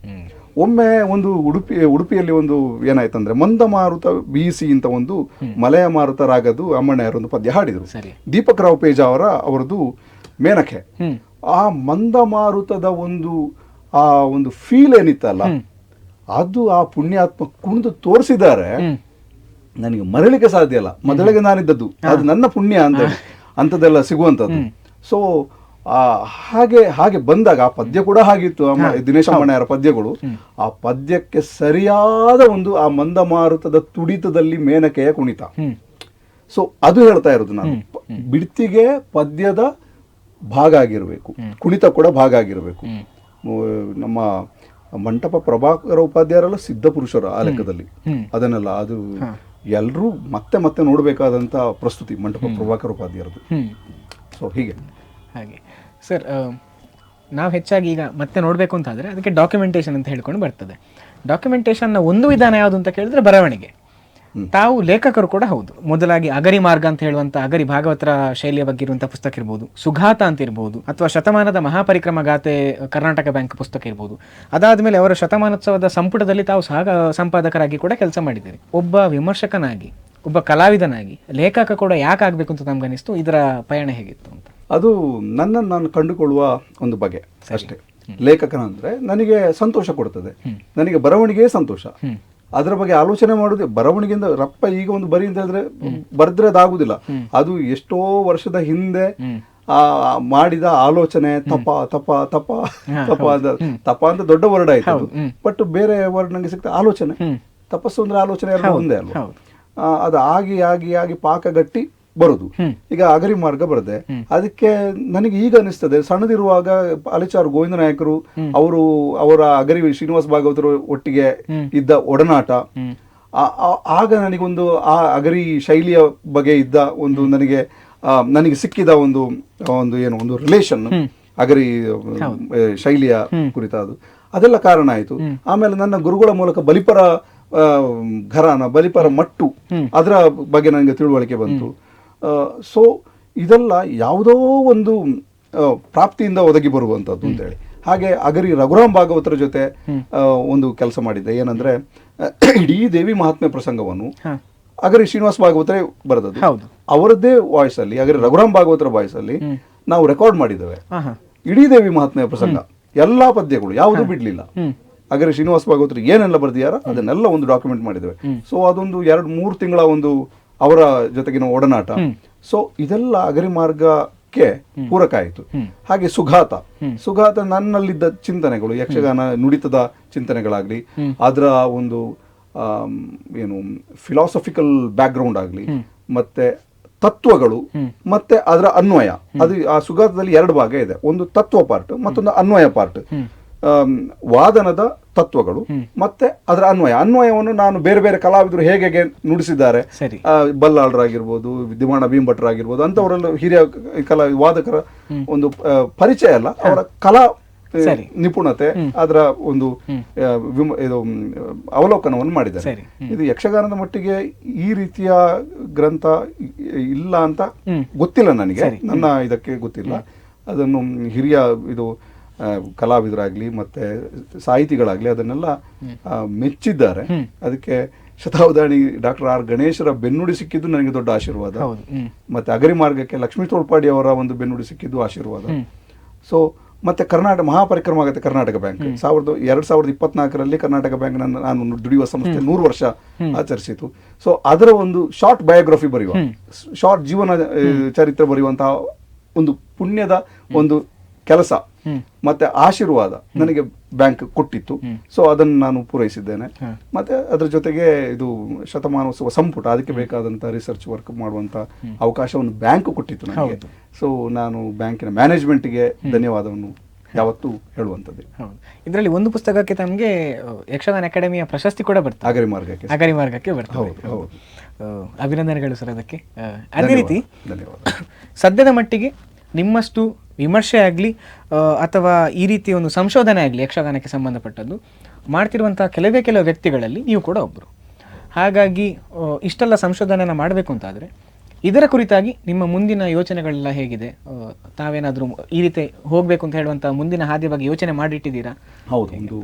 ಒಮ್ಮೆ ಒಂದು ಉಡುಪಿಯಲ್ಲಿ ಒಂದು ಏನಾಯ್ತಂದ್ರೆ ಮಂದಮಾರುತ ಬೀಸಿ ಅಂತ ಒಂದು ಮಲೆಯ ಮಾರುತ ರಾಗದ್ದು ಅಮ್ಮಣ್ಣಯ್ಯರು ಒಂದು ಪದ್ಯ ಹಾಡಿದರು. ದೀಪಕ್ ರಾವ್ ಪೇಜ ಅವರದ್ದು ಮೇನಕೆ. ಆ ಮಂದಮಾರುತದ ಆ ಒಂದು ಫೀಲ್ ಏನಿತ್ತಲ್ಲ, ಅದು ಆ ಪುಣ್ಯಾತ್ಮ ಕುಣಿದು ತೋರಿಸಿದ್ದಾರೆ. ನನಗೆ ಮರಳಿಕೆ ಸಾಧ್ಯ ಇಲ್ಲ. ಮೊದಲಿಗೆ ನಾನಿದ್ದದ್ದು ಅದು ನನ್ನ ಪುಣ್ಯ ಅಂತ ಅಂಥದ್ದೆಲ್ಲ ಸಿಗುವಂಥದ್ದು. ಸೊ ಹಾಗೆ ಬಂದಾಗ ಆ ಪದ್ಯ ಕೂಡ ಹಾಗಿತ್ತು. ದಿನೇಶ್ ಅಮ್ಮಣ್ಣಯ್ಯರ ಪದ್ಯಗಳು, ಆ ಪದ್ಯಕ್ಕೆ ಸರಿಯಾದ ಆ ಮಂದಮಾರುತದ ತುಡಿತದಲ್ಲಿ ಮೇನಕೆಯ ಕುಣಿತ. ಸೊ ಅದು ಹೇಳ್ತಾ ಇರೋದು ನಾನು, ಬಿಡ್ತಿಗೆ ಪದ್ಯದ ಭಾಗ ಆಗಿರಬೇಕು, ಕುಣಿತ ಕೂಡ ಭಾಗ ಆಗಿರಬೇಕು. ನಮ್ಮ ಮಂಟಪ ಪ್ರಭಾಕರ ಉಪಾಧ್ಯಾಯರೆಲ್ಲ ಸಿದ್ಧ ಪುರುಷರು ಆ ಲೆಕ್ಕದಲ್ಲಿ. ಅದನ್ನೆಲ್ಲ ಅದು ಎಲ್ಲರೂ ಮತ್ತೆ ಮತ್ತೆ ನೋಡಬೇಕಾದಂಥ ಪ್ರಸ್ತುತಿ ಮಂಟಪ ಪ್ರಭಾಕರ ಉಪಾಧ್ಯಾಯರದು. ಸೊ ಹಾಗೆ ಸರ್, ನಾವು ಹೆಚ್ಚಾಗಿ ಈಗ ಮತ್ತೆ ನೋಡಬೇಕು ಅಂತಾದರೆ ಅದಕ್ಕೆ ಡಾಕ್ಯುಮೆಂಟೇಷನ್ ಅಂತ ಹೇಳ್ಕೊಂಡು ಬರ್ತದೆ. ಡಾಕ್ಯುಮೆಂಟೇಷನ್ನ ಒಂದು ವಿಧಾನ ಯಾವುದು ಅಂತ ಕೇಳಿದ್ರೆ ಬರವಣಿಗೆ. ತಾವು ಲೇಖಕರು ಕೂಡ ಹೌದು. ಮೊದಲಾಗಿ ಅಗರಿ ಮಾರ್ಗ ಅಂತ ಹೇಳುವಂಥ ಅಗರಿ ಭಾಗವತರ ಶೈಲಿಯ ಬಗ್ಗೆ ಇರುವಂಥ ಪುಸ್ತಕ ಇರ್ಬೋದು, ಸುಘಾತ ಅಂತ ಇರ್ಬೋದು, ಅಥವಾ ಶತಮಾನದ ಮಹಾಪರಿಕ್ರಮ ಗಾಥೆ ಕರ್ನಾಟಕ ಬ್ಯಾಂಕ್ ಪುಸ್ತಕ ಇರ್ಬೋದು. ಅದಾದಮೇಲೆ ಅವರ ಶತಮಾನೋತ್ಸವದ ಸಂಪುಟದಲ್ಲಿ ತಾವು ಸಂಪಾದಕರಾಗಿ ಕೂಡ ಕೆಲಸ ಮಾಡಿದ್ದೀರಿ. ಒಬ್ಬ ವಿಮರ್ಶಕನಾಗಿ, ಒಬ್ಬ ಕಲಾವಿದನಾಗಿ ಲೇಖಕ ಕೂಡ ಯಾಕೆ ಆಗಬೇಕು ಅಂತ ನಮ್ಗನಿಸ್ತು? ಇದರ ಪಯಣ ಹೇಗಿತ್ತು ಅಂತ? ಅದು ನನ್ನನ್ನು ನಾನು ಕಂಡುಕೊಳ್ಳುವ ಒಂದು ಬಗೆ ಅಷ್ಟೇ. ಲೇಖಕನಂದ್ರೆ ನನಗೆ ಸಂತೋಷ ಕೊಡ್ತದೆ, ನನಗೆ ಬರವಣಿಗೆ ಸಂತೋಷ. ಅದರ ಬಗ್ಗೆ ಆಲೋಚನೆ ಮಾಡೋದು ಬರವಣಿಗೆಯಿಂದ ರಪ್ಪ ಈಗ ಒಂದು ಬರಿ ಅಂತ ಹೇಳಿದ್ರೆ ಬರೆದ್ರೆ ಅದಾಗುದಿಲ್ಲ. ಅದು ಎಷ್ಟೋ ವರ್ಷದ ಹಿಂದೆ ಮಾಡಿದ ಆಲೋಚನೆ ತಪ ತಪ ತಪ ತಪ ತಪ ಅಂತ ದೊಡ್ಡ ವರ್ಡ್ ಆಯ್ತು. ಬಟ್ ಬೇರೆ ವರ್ಡ್ ನಂಗೆ ಸಿಗ್ತದೆ ಆಲೋಚನೆ. ತಪಸ್ಸು ಅಂದ್ರೆ ಆಲೋಚನೆ ಎಲ್ಲ ಒಂದೇ ಅಲ್ವಾ. ಅದು ಆಗಿ ಆಗಿ ಆಗಿ ಪಾಕಗಟ್ಟಿ ಬರುದು. ಈಗ ಅಗರಿ ಮಾರ್ಗ ಬರದೆ, ಅದಕ್ಕೆ ನನಗೆ ಈಗ ಅನಿಸ್ತದೆ, ಸಣ್ಣದಿರುವಾಗ ಅಲಿಚಾರು ಗೋವಿಂದ ನಾಯಕರು ಅವರ ಅಗರಿ ಶ್ರೀನಿವಾಸ ಭಾಗವತರು ಒಟ್ಟಿಗೆ ಇದ್ದ ಒಡನಾಟ, ಆಗ ನನಗೊಂದು ಆ ಅಗರಿ ಶೈಲಿಯ ಬಗ್ಗೆ ಇದ್ದ ನನಗೆ ಸಿಕ್ಕಿದ ಒಂದು ರಿಲೇಷನ್ ಅಗರಿ ಶೈಲಿಯ ಕುರಿತಾದು ಅದೆಲ್ಲ ಕಾರಣ ಆಯ್ತು. ಆಮೇಲೆ ನನ್ನ ಗುರುಗಳ ಮೂಲಕ ಬಲಿಪರ ಘರಾನ, ಬಲಿಪರ ಮಟ್ಟು, ಅದರ ಬಗ್ಗೆ ನನಗೆ ತಿಳುವಳಿಕೆ ಬಂತು. ಸೊ ಇದೆಲ್ಲ ಯಾವುದೋ ಒಂದು ಪ್ರಾಪ್ತಿಯಿಂದ ಒದಗಿ ಬರುವಂಥದ್ದು ಅಂತೇಳಿ. ಹಾಗೆ ಅಗರಿ ರಘುರಾಮ್ ಭಾಗವತರ ಜೊತೆ ಒಂದು ಕೆಲಸ ಮಾಡಿದ್ದೆ. ಏನಂದ್ರೆ ಇಡೀ ದೇವಿ ಮಹಾತ್ಮೆ ಪ್ರಸಂಗವನ್ನು ಅಗರಿ ಶ್ರೀನಿವಾಸ ಭಾಗವತರೇ ಬರೆದದ್ದು, ಅವರದ್ದೇ ವಾಯ್ಸ್ ಅಲ್ಲಿ, ಅಗರಿ ರಘುರಾಮ್ ಭಾಗವತರ ವಾಯ್ಸ್ ಅಲ್ಲಿ ನಾವು ರೆಕಾರ್ಡ್ ಮಾಡಿದ್ದೇವೆ. ಇಡೀ ದೇವಿ ಮಹಾತ್ಮೆಯ ಪ್ರಸಂಗ ಎಲ್ಲಾ ಪದ್ಯಗಳು ಯಾವುದು ಬಿಡ್ಲಿಲ್ಲ. ಅಗರಿ ಶ್ರೀನಿವಾಸ ಭಾಗವತರು ಏನೆಲ್ಲ ಬರ್ದಿಯಾರ ಅದನ್ನೆಲ್ಲ ಒಂದು ಡಾಕ್ಯುಮೆಂಟ್ ಮಾಡಿದ್ದೇವೆ. ಸೊ ಅದೊಂದು 2-3 ತಿಂಗಳ ಅವರ ಜೊತೆಗಿನ ಒಡನಾಟ. ಸೊ ಇದೆಲ್ಲ ಅಗರಿ ಮಾರ್ಗಕ್ಕೆ ಪೂರಕ ಆಯಿತು. ಹಾಗೆ ಸುಘಾತ ನನ್ನಲ್ಲಿದ್ದ ಚಿಂತನೆಗಳು, ಯಕ್ಷಗಾನ ನುಡಿತದ ಚಿಂತನೆಗಳಾಗ್ಲಿ, ಅದರ ಒಂದು ಫಿಲಾಸಫಿಕಲ್ ಬ್ಯಾಕ್ಗ್ರೌಂಡ್ ಆಗ್ಲಿ, ಮತ್ತೆ ತತ್ವಗಳು, ಮತ್ತೆ ಅದರ ಅನ್ವಯ. ಅದು ಆ ಸುಘಾತದಲ್ಲಿ 2 ಭಾಗ ಇದೆ. ಒಂದು ತತ್ವ ಪಾರ್ಟ್, ಮತ್ತೊಂದು ಅನ್ವಯ ಪಾರ್ಟ್. ವಾದನದ ತತ್ವಗಳು ಮತ್ತೆ ಅದರ ಅನ್ವಯವನ್ನು ನಾನು ಬೇರೆ ಬೇರೆ ಕಲಾವಿದರು ಹೇಗೆ ನುಡಿಸಿದ್ದಾರೆ, ಬಲ್ಲಾಳರಾಗಿರ್ಬೋದು, ದಿವಾಣ ಭೀಮಭಟ್ರಾಗಿರ್ಬೋದು, ಅಂತವರೆಲ್ಲ ಹಿರಿಯ ವಾದಕರ ಒಂದು ಪರಿಚಯ ಅಲ್ಲ, ಅವರ ಕಲಾ ನಿಪುಣತೆ, ಅದರ ಒಂದು ಅವಲೋಕನವನ್ನು ಮಾಡಿದ್ದಾರೆ. ಇದು ಯಕ್ಷಗಾನದ ಮಟ್ಟಿಗೆ ಈ ರೀತಿಯ ಗ್ರಂಥ ಇಲ್ಲ ಅಂತ ಗೊತ್ತಿಲ್ಲ ನನಗೆ, ನನ್ನ ಇದಕ್ಕೆ ಗೊತ್ತಿಲ್ಲ. ಅದನ್ನು ಹಿರಿಯ ಕಲಾವಿದರಾಗ್ಲಿ ಮತ್ತೆ ಸಾಹಿತಿಗಳಾಗ್ಲಿ ಅದನ್ನೆಲ್ಲ ಮೆಚ್ಚಿದ್ದಾರೆ. ಅದಕ್ಕೆ ಶತಾವಧಾನಿ ಡಾಕ್ಟರ್ ಆರ್ ಗಣೇಶರ ಬೆನ್ನುಡಿ ಸಿಕ್ಕಿದ್ದು ನನಗೆ ದೊಡ್ಡ ಆಶೀರ್ವಾದ. ಮತ್ತೆ ಅಗರಿ ಮಾರ್ಗಕ್ಕೆ ಲಕ್ಷ್ಮೀ ತೋಳ್ಪಾಡಿ ಅವರ ಒಂದು ಬೆನ್ನುಡಿ ಸಿಕ್ಕಿದ್ದು ಆಶೀರ್ವಾದ. ಸೊ ಮತ್ತೆ ಕರ್ನಾಟಕ ಮಹಾಪರಿಕ್ರಮ ಆಗುತ್ತೆ ಕರ್ನಾಟಕ ಬ್ಯಾಂಕ್ 2024 ಕರ್ನಾಟಕ ಬ್ಯಾಂಕ್ ನಾನು ದುಡಿಯುವ ಸಂಸ್ಥೆ 100 ವರ್ಷ ಆಚರಿಸಿತು. ಸೊ ಅದರ ಒಂದು ಶಾರ್ಟ್ ಬಯೋಗ್ರಫಿ ಬರೆಯುವ, ಶಾರ್ಟ್ ಜೀವನ ಚರಿತ್ರೆ ಬರೆಯುವಂತಹ ಒಂದು ಪುಣ್ಯದ ಒಂದು ಕೆಲಸ ಮತ್ತೆ ಆಶೀರ್ವಾದ ನನಗೆ ಬ್ಯಾಂಕ್ ಕೊಟ್ಟಿತ್ತು. ಸೊ ಅದನ್ನು ನಾನು ಪೂರೈಸಿದ್ದೇನೆ. ಮತ್ತೆ ಅದರ ಜೊತೆಗೆ ಇದು ಶತಮಾನೋತ್ಸವ ಸಂಪುಟ, ಅದಕ್ಕೆ ಬೇಕಾದಂತ ರಿಸರ್ಚ್ ವರ್ಕ್ ಮಾಡುವಂತ ಅವಕಾಶವನ್ನು ಬ್ಯಾಂಕ್ ಕೊಟ್ಟಿತ್ತು ನನಗೆ. ಸೊ ನಾನು ಬ್ಯಾಂಕಿನ ಮ್ಯಾನೇಜ್ಮೆಂಟ್ಗೆ ಧನ್ಯವಾದವನ್ನು ಯಾವತ್ತೂ ಹೇಳುವಂಥದ್ದು. ಇದರಲ್ಲಿ ಒಂದು ಪುಸ್ತಕಕ್ಕೆ ತಮಗೆ ಯಕ್ಷಗಾನ ಅಕಾಡೆಮಿಯ ಪ್ರಶಸ್ತಿ ಕೂಡ ಬರ್ತದೆ, ಅಗರಿ ಮಾರ್ಗಕ್ಕೆ ಬರ್ತದೆ. ಅಭಿನಂದನೆಗಳು ಸರ್ ಅದಕ್ಕೆ. ಅದೇ ರೀತಿ ಸದ್ಯದ ಮಟ್ಟಿಗೆ ನಿಮ್ಮಷ್ಟು ವಿಮರ್ಶೆ ಆಗಲಿ ಅಥವಾ ಈ ರೀತಿಯ ಒಂದು ಸಂಶೋಧನೆ ಆಗಲಿ ಯಕ್ಷಗಾನಕ್ಕೆ ಸಂಬಂಧಪಟ್ಟದ್ದು ಮಾಡ್ತಿರುವಂಥ ಕೆಲವೇ ವ್ಯಕ್ತಿಗಳಲ್ಲಿ ನೀವು ಕೂಡ ಒಬ್ಬರು. ಹಾಗಾಗಿ ಇಷ್ಟೆಲ್ಲ ಸಂಶೋಧನೆಯನ್ನು ಮಾಡಬೇಕು ಅಂತಾದರೆ ಇದರ ಕುರಿತಾಗಿ ನಿಮ್ಮ ಮುಂದಿನ ಯೋಚನೆಗಳೆಲ್ಲ ಹೇಗಿದೆ? ತಾವೇನಾದರೂ ಈ ರೀತಿ ಹೋಗಬೇಕು ಅಂತ ಹೇಳುವಂಥ ಮುಂದಿನ ಹಾದಿ ಬಗ್ಗೆ ಯೋಚನೆ ಮಾಡಿಟ್ಟಿದ್ದೀರಾ? ಹೌದು, ಒಂದು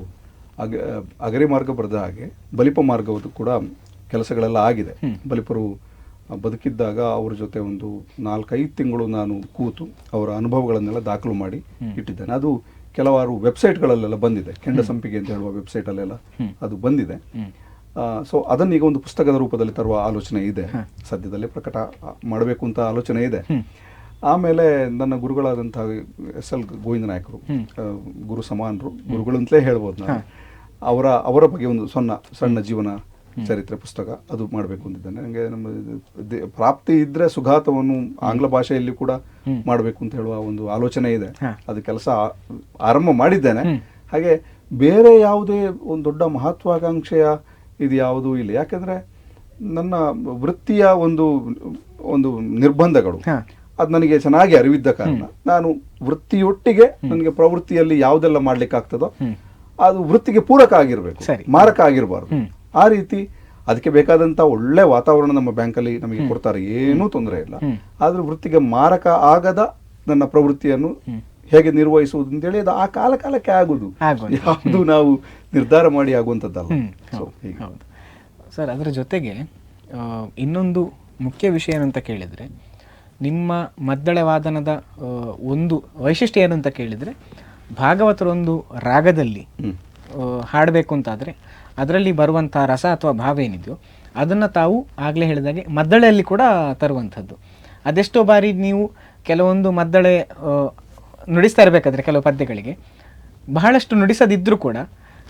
ಅಗರಿ ಮಾರ್ಗ ಬರೆದ ಹಾಗೆ ಬಲಿಪ ಮಾರ್ಗವದು ಕೂಡ ಕೆಲಸಗಳೆಲ್ಲ ಆಗಿದೆ. ಬಲಿಪರು ಬದುಕಿದ್ದಾಗ ಅವ್ರ ಜೊತೆ ಒಂದು 4-5 ತಿಂಗಳು ನಾನು ಕೂತು ಅವರ ಅನುಭವಗಳನ್ನೆಲ್ಲ ದಾಖಲು ಮಾಡಿ ಇಟ್ಟಿದ್ದೇನೆ. ಅದು ಕೆಲವಾರು ವೆಬ್ಸೈಟ್ಗಳಲ್ಲೆಲ್ಲ ಬಂದಿದೆ. ಕೆಂಡ ಸಂಪಿಗೆ ಅಂತ ಹೇಳುವ ವೆಬ್ಸೈಟಲ್ಲೆಲ್ಲ ಅದು ಬಂದಿದೆ. ಸೊ ಅದನ್ನೀಗ ಒಂದು ಪುಸ್ತಕದ ರೂಪದಲ್ಲಿ ತರುವ ಆಲೋಚನೆ ಇದೆ. ಸದ್ಯದಲ್ಲೇ ಪ್ರಕಟ ಮಾಡಬೇಕು ಅಂತ ಆಲೋಚನೆ ಇದೆ. ಆಮೇಲೆ ನನ್ನ ಗುರುಗಳಾದಂತಹ SL ಗೋವಿಂದ ನಾಯಕರು, ಗುರು ಸಮಾನರು, ಗುರುಗಳು ಅಂತಲೇ ಹೇಳ್ಬೋದು ನಾನು. ಅವರ ಬಗ್ಗೆ ಒಂದು ಸಣ್ಣ ಜೀವನ ಚರಿತ್ರೆ ಪುಸ್ತಕ ಅದು ಮಾಡಬೇಕು ಅಂತಿದ್ದೇನೆ. ನನಗೆ ನಮ್ಮ ಪ್ರಾಪ್ತಿ ಇದ್ರೆ ಸುಘಾತವನ್ನು ಆಂಗ್ಲ ಭಾಷೆಯಲ್ಲಿ ಕೂಡ ಮಾಡಬೇಕು ಅಂತ ಹೇಳುವ ಒಂದು ಆಲೋಚನೆ ಇದೆ. ಅದು ಕೆಲಸ ಆರಂಭ ಮಾಡಿದ್ದೇನೆ. ಹಾಗೆ ಬೇರೆ ಯಾವುದೇ ಒಂದು ದೊಡ್ಡ ಮಹತ್ವಾಕಾಂಕ್ಷೆಯ ಇದು ಯಾವುದೂ ಇಲ್ಲ. ಯಾಕೆಂದ್ರೆ ನನ್ನ ವೃತ್ತಿಯ ಒಂದು ನಿರ್ಬಂಧಗಳು ಅದು ನನಗೆ ಚೆನ್ನಾಗಿ ಅರಿವಿದ್ದ ಕಾರಣ ನಾನು ವೃತ್ತಿಯೊಟ್ಟಿಗೆ ನನಗೆ ಪ್ರವೃತ್ತಿಯಲ್ಲಿ ಯಾವುದೆಲ್ಲ ಮಾಡ್ಲಿಕ್ಕೆ ಆಗ್ತದೋ ಅದು ವೃತ್ತಿಗೆ ಪೂರಕ ಆಗಿರ್ಬೇಕು, ಮಾರಕ ಆಗಿರಬಾರ್ದು. ಆ ರೀತಿ ಅದಕ್ಕೆ ಬೇಕಾದಂತ ಒಳ್ಳೆ ವಾತಾವರಣ ನಮ್ಮ ಬ್ಯಾಂಕಲ್ಲಿ ನಮಗೆ ಕೊಡ್ತಾರೆ, ಏನೂ ತೊಂದರೆ ಇಲ್ಲ. ಆದ್ರೆ ವೃತ್ತಿಗೆ ಮಾರಕ ಆಗದ ನನ್ನ ಪ್ರವೃತ್ತಿಯನ್ನು ಹೇಗೆ ನಿರ್ವಹಿಸುವುದು ಅಂತೇಳಿ ಅದು ಆ ಕಾಲಕ್ಕೆ ಆಗುದು, ಯಾವುದು ನಾವು ನಿರ್ಧಾರ ಮಾಡಿ ಆಗುವಂಥದ್ದಲ್ಲ. ಸರ್, ಅದರ ಜೊತೆಗೆ ಇನ್ನೊಂದು ಮುಖ್ಯ ವಿಷಯ ಏನಂತ ಕೇಳಿದರೆ, ನಿಮ್ಮ ಮದ್ದಳೆ ವಾದನದ ಒಂದು ವೈಶಿಷ್ಟ್ಯ ಏನು ಅಂತ ಕೇಳಿದರೆ, ಭಾಗವತರೊಂದು ರಾಗದಲ್ಲಿ ಹಾಡಬೇಕು ಅಂತಾದರೆ ಅದರಲ್ಲಿ ಬರುವಂಥ ರಸ ಅಥವಾ ಭಾವ ಏನಿದೆಯೋ ಅದನ್ನು ತಾವು ಆಗಲೇ ಹೇಳಿದಾಗೆ ಮದ್ದಳೆಯಲ್ಲಿ ಕೂಡ ತರುವಂಥದ್ದು. ಅದೆಷ್ಟೋ ಬಾರಿ ನೀವು ಕೆಲವೊಂದು ಮದ್ದಳೆ ನುಡಿಸ್ತಾ ಇರಬೇಕಾದ್ರೆ ಕೆಲವು ಪದ್ಯಗಳಿಗೆ ಬಹಳಷ್ಟು ನುಡಿಸದಿದ್ದರೂ ಕೂಡ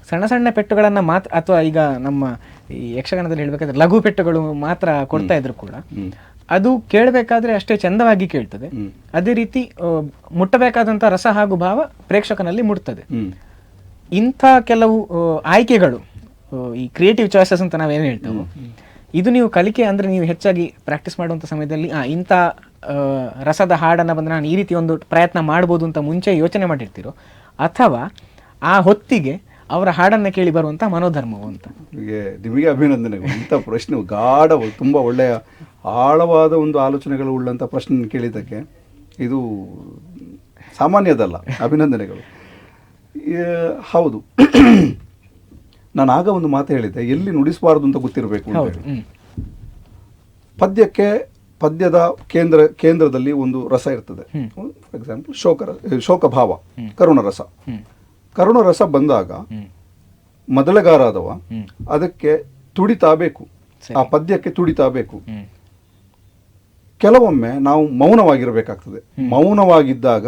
ಸಣ್ಣ ಸಣ್ಣ ಪೆಟ್ಟುಗಳನ್ನು ಮಾತ್ರ, ಅಥವಾ ಈಗ ನಮ್ಮ ಈ ಯಕ್ಷಗಾನದಲ್ಲಿ ಹೇಳಬೇಕಾದ್ರೆ ಲಘು ಪೆಟ್ಟುಗಳು ಮಾತ್ರ ಕೊಡ್ತಾ ಇದ್ರು ಕೂಡ ಅದು ಕೇಳಬೇಕಾದ್ರೆ ಅಷ್ಟೇ ಚಂದವಾಗಿ ಕೇಳ್ತದೆ. ಅದೇ ರೀತಿ ಮುಟ್ಟಬೇಕಾದಂಥ ರಸ ಹಾಗೂ ಭಾವ ಪ್ರೇಕ್ಷಕನಲ್ಲಿ ಮುಟ್ತದೆ. ಇಂಥ ಕೆಲವು ಆಯ್ಕೆಗಳು, ಈ ಕ್ರಿಯೇಟಿವ್ ಚಾಯ್ಸಸ್ ಅಂತ ನಾವೇನು ಹೇಳ್ತೇವೆ, ಇದು ನೀವು ಕಲಿಕೆ ಅಂದರೆ ನೀವು ಹೆಚ್ಚಾಗಿ ಪ್ರಾಕ್ಟೀಸ್ ಮಾಡುವಂಥ ಸಮಯದಲ್ಲಿ ಇಂಥ ರಸದ ಹಾಡನ್ನು ಬಂದರೆ ನಾನು ಈ ರೀತಿ ಒಂದು ಪ್ರಯತ್ನ ಮಾಡ್ಬೋದು ಅಂತ ಮುಂಚೆ ಯೋಚನೆ ಮಾಡಿರ್ತೀರೋ, ಅಥವಾ ಆ ಹೊತ್ತಿಗೆ ಅವರ ಹಾಡನ್ನು ಕೇಳಿ ಬರುವಂಥ ಮನೋಧರ್ಮವು ಅಂತ? ನಿಮಗೆ ಅಭಿನಂದನೆಗಳು. ಇಂಥ ಪ್ರಶ್ನೆ ತುಂಬ ಒಳ್ಳೆಯ ಆಳವಾದ ಒಂದು ಆಲೋಚನೆಗಳು ಉಳ್ಳಂಥ ಪ್ರಶ್ನೆ ಕೇಳಿದ್ದಕ್ಕೆ ಇದು ಸಾಮಾನ್ಯದಲ್ಲ. ಅಭಿನಂದನೆಗಳು. ಹೌದು, ನಾನು ಆಗ ಒಂದು ಮಾತು ಹೇಳಿದ್ದೆ, ಎಲ್ಲಿ ನುಡಿಸಬಾರ್ದು ಅಂತ ಗೊತ್ತಿರಬೇಕು ಅಂತ ಹೇಳಿ. ಪದ್ಯದ ಕೇಂದ್ರದಲ್ಲಿ ಒಂದು ರಸ ಇರ್ತದೆ. For example ಶೋಕಭಾವ, ಕರುಣರಸ. ಕರುಣರಸ ಬಂದಾಗ ಮೊದಲಗಾರ ಆದವ ಅದಕ್ಕೆ ತುಡಿತಾ ಬೇಕು, ಆ ಪದ್ಯಕ್ಕೆ ತುಡಿತಾ ಬೇಕು. ಕೆಲವೊಮ್ಮೆ ನಾವು ಮೌನವಾಗಿರಬೇಕಾಗ್ತದೆ. ಮೌನವಾಗಿದ್ದಾಗ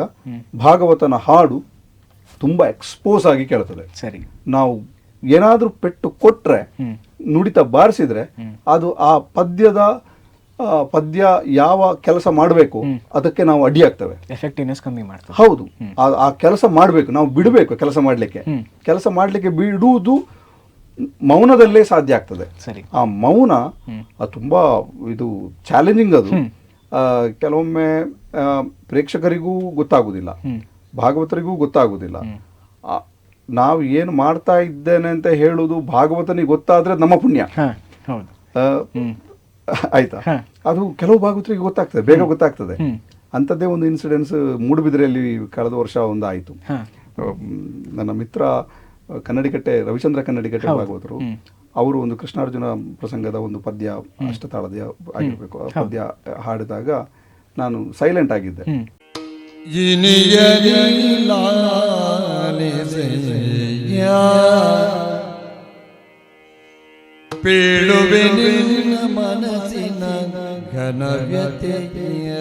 ಭಾಗವತನ ಹಾಡು ತುಂಬಾ ಎಕ್ಸ್ಪೋಸ್ ಆಗಿ ಕೇಳ್ತದೆ. ಸರಿ, ನಾವು ಏನಾದ್ರೂ ಪೆಟ್ಟು ಕೊಟ್ರೆ, ನುಡಿತ ಬಾರಿಸಿದ್ರೆ ಅದು ಆ ಪದ್ಯ ಯಾವ ಕೆಲಸ ಮಾಡಬೇಕು ಅದಕ್ಕೆ ನಾವು ಅಡ್ಡಿಯಾಗ್ತವೆ, ಎಫೆಕ್ಟಿವ್ನೆಸ್ ಕಮ್ಮಿ ಮಾಡ್ತದೆ. ಹೌದು, ಆ ಕೆಲಸ ಮಾಡಬೇಕು, ನಾವು ಬಿಡಬೇಕು ಕೆಲಸ ಮಾಡ್ಲಿಕ್ಕೆ ಬಿಡುವುದು ಮೌನದಲ್ಲೇ ಸಾಧ್ಯ ಆಗ್ತದೆ. ಆ ಮೌನ ತುಂಬಾ ಇದು ಚಾಲೆಂಜಿಂಗ್. ಅದು ಕೆಲವೊಮ್ಮೆ ಪ್ರೇಕ್ಷಕರಿಗೂ ಗೊತ್ತಾಗುದಿಲ್ಲ, ಭಾಗವತರಿಗೂ ಗೊತ್ತಾಗುದಿಲ್ಲ. ನಾವು ಏನು ಮಾಡ್ತಾ ಇದ್ದೇನೆ ಅಂತ ಹೇಳುವುದು ಭಾಗವತನಿಗೆ ಗೊತ್ತಾದ್ರೆ ನಮ್ಮ ಪುಣ್ಯ, ಆಯ್ತಾ? ಅದು ಕೆಲವು ಭಾಗವತರಿಗೆ ಗೊತ್ತಾಗ್ತದೆ, ಬೇಗ ಗೊತ್ತಾಗ್ತದೆ. ಅಂಥದ್ದೇ ಒಂದು ಇನ್ಸಿಡೆನ್ಸ್ ಮೂಡುಬಿದಿರೆಯಲ್ಲಿ ಕಳೆದ ವರ್ಷ ಒಂದು ಆಯಿತು. ನನ್ನ ಮಿತ್ರ ರವಿಚಂದ್ರ ಕನ್ನಡಿಕಟ್ಟೆ ಭಾಗವತರು, ಅವರು ಒಂದು ಕೃಷ್ಣಾರ್ಜುನ ಪ್ರಸಂಗದ ಒಂದು ಪದ್ಯ, ಅಷ್ಟತಾಳದ ಆಗಿರ್ಬೇಕು, ಪದ್ಯ ಹಾಡಿದಾಗ ನಾನು ಸೈಲೆಂಟ್ ಆಗಿದ್ದೆ. ಪೇಳುವೆ ನಿನ್ನ ಮನಸ್ಸಿನ ಘನವ್ಯತೆಯ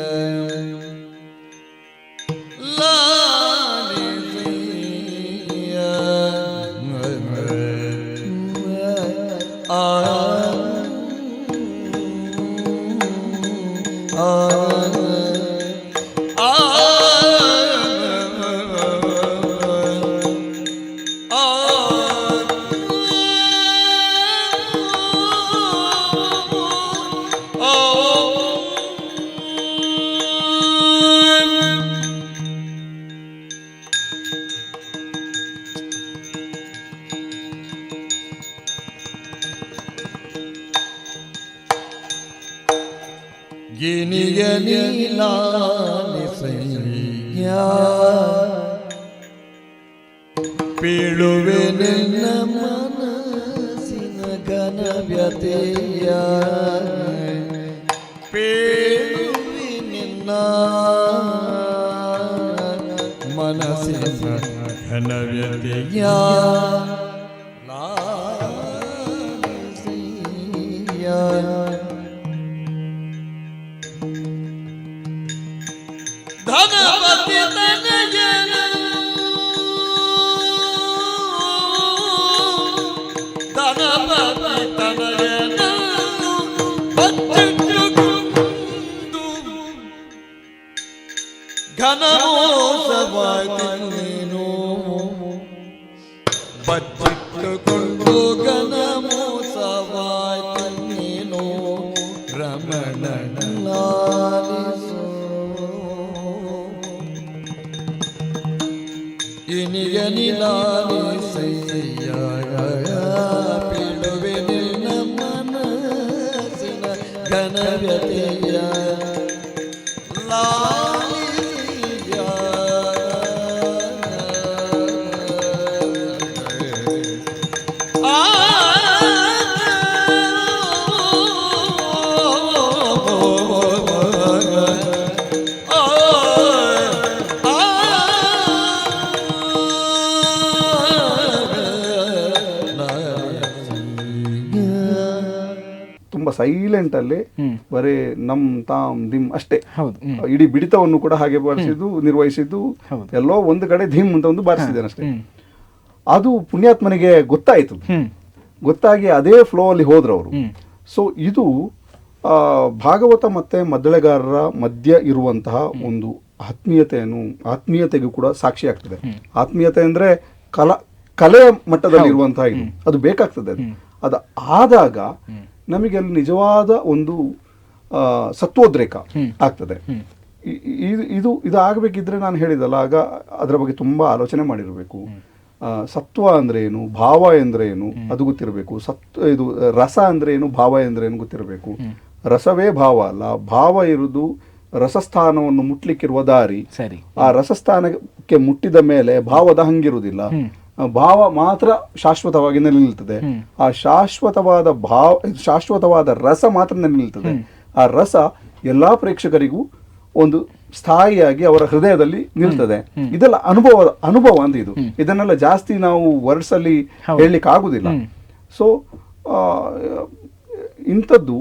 ಗಿನಿಯ ನೀಲಾಲಿಸಯ್ಯ ಬೀಳುವೆ ನಿನ್ನ ಮನಸ್ಸಿನ ಘನವ್ಯತೆಯ ಪೇಳುವೆ ನಿನ್ನ ಮನಸ್ಸಿನ ಘನವ್ಯತೆಯ ಧನಪತಿ ತನಯನು ಧನಪತಿ ತನಯನು ಬಚ್ಚಿಟ್ಟುಕೊಂಡು ಘನಮೋಸವಾಯಿತು ಬಚ್ಚಿಟ್ಟುಕೊಂಡು ಘನಮೋಸವಾಯಿತು ನೀನು ರಮಣ ಇನಿಯನಿ ಲಾಲಿಸಯ್ಯ ಪೀಳುವೆ ನಿನ್ನ ಮನಸ್ಸಿನ ಘನವ್ಯತೆಯ ಲಾಲಿಸಯ್ಯ ತುಂಬಾ ಸೈಲೆಂಟ್ ಅಲ್ಲಿ ಬರೀ ನಮ್ ತಾಮ್ ದಿಮ್ ಅಷ್ಟೇ. ಹೌದು. ಇಡೀ ಬಿಡಿತವನ್ನು ಕೂಡ ಹಾಗೆ ಬಾರಿಸಿದ್ದು ನಿರ್ವಹಿಸಿದ್ದು. ಎಲ್ಲೋ ಒಂದು ಕಡೆ ಧಿಮ್ ಅಂತ ಒಂದು ಬಾರಿಸಿದ್ದೇನೆ ಅಷ್ಟೇ. ಅದು ಪುಣ್ಯಾತ್ಮನಿಗೆ ಗೊತ್ತಾಯ್ತು. ಗೊತ್ತಾಗಿ ಅದೇ ಫ್ಲೋ ಅಲ್ಲಿ ಹೋದ್ರು ಅವರು. ಸೊ ಇದು ಭಾಗವತ ಮತ್ತೆ ಮದ್ದಳೆಗಾರರ ಮಧ್ಯ ಇರುವಂತಹ ಒಂದು ಆತ್ಮೀಯತೆಗೂ ಕೂಡ ಸಾಕ್ಷಿ ಆಗ್ತದೆ. ಆತ್ಮೀಯತೆ ಅಂದ್ರೆ ಕಲೆಯ ಮಟ್ಟದಲ್ಲಿ ಇರುವಂತಹ ಇದು, ಅದು ಬೇಕಾಗ್ತದೆ. ಅದು ಆದಾಗ ನಮಗೆ ಅಲ್ಲಿ ನಿಜವಾದ ಒಂದು ಸತ್ವೋದ್ರೇಕ ಆಗ್ತದೆ. ಇದು ಆಗಬೇಕಿದ್ರೆ ನಾನು ಹೇಳಿದಲ್ಲ, ಆಗ ಅದರ ಬಗ್ಗೆ ತುಂಬಾ ಆಲೋಚನೆ ಮಾಡಿರಬೇಕು. ಸತ್ವ ಅಂದ್ರೆ ಏನು, ಭಾವ ಅಂದ್ರೆ ಏನು ಅದು ಗೊತ್ತಿರಬೇಕು. ಇದು ರಸ ಅಂದ್ರೆ ಏನು, ಭಾವ ಅಂದ್ರೆ ಏನು ಗೊತ್ತಿರಬೇಕು. ರಸವೇ ಭಾವ ಅಲ್ಲ, ಭಾವ ಇರುವುದು ರಸಸ್ಥಾನವನ್ನು ಮುಟ್ಲಿಕ್ಕಿರುವ ದಾರಿ. ಆ ರಸಸ್ಥಾನಕ್ಕೆ ಮುಟ್ಟಿದ ಮೇಲೆ ಭಾವದ ಹಂಗಿರುವುದಿಲ್ಲ. ಭಾವ ಮಾತ್ರ ಶಾಶ್ವತವಾಗಿ ನಿಲ್ಲುತ್ತದೆ. ಆ ಶಾಶ್ವತವಾದ ರಸ ಮಾತ್ರ ನಿಲ್ಲುತ್ತದೆ. ಆ ರಸ ಎಲ್ಲಾ ಪ್ರೇಕ್ಷಕರಿಗೂ ಒಂದು ಸ್ಥಾಯಿಯಾಗಿ ಅವರ ಹೃದಯದಲ್ಲಿ ನಿಲ್ತದೆ. ಇದೆಲ್ಲ ಅನುಭವ ಅಂತ ಇದು. ಇದನ್ನೆಲ್ಲ ಜಾಸ್ತಿ ನಾವು ವರ್ಡ್ಸ್ ಅಲ್ಲಿ ಹೇಳಲಿಕ್ಕೆ ಆಗುದಿಲ್ಲ. ಸೊ ಇಂಥದ್ದು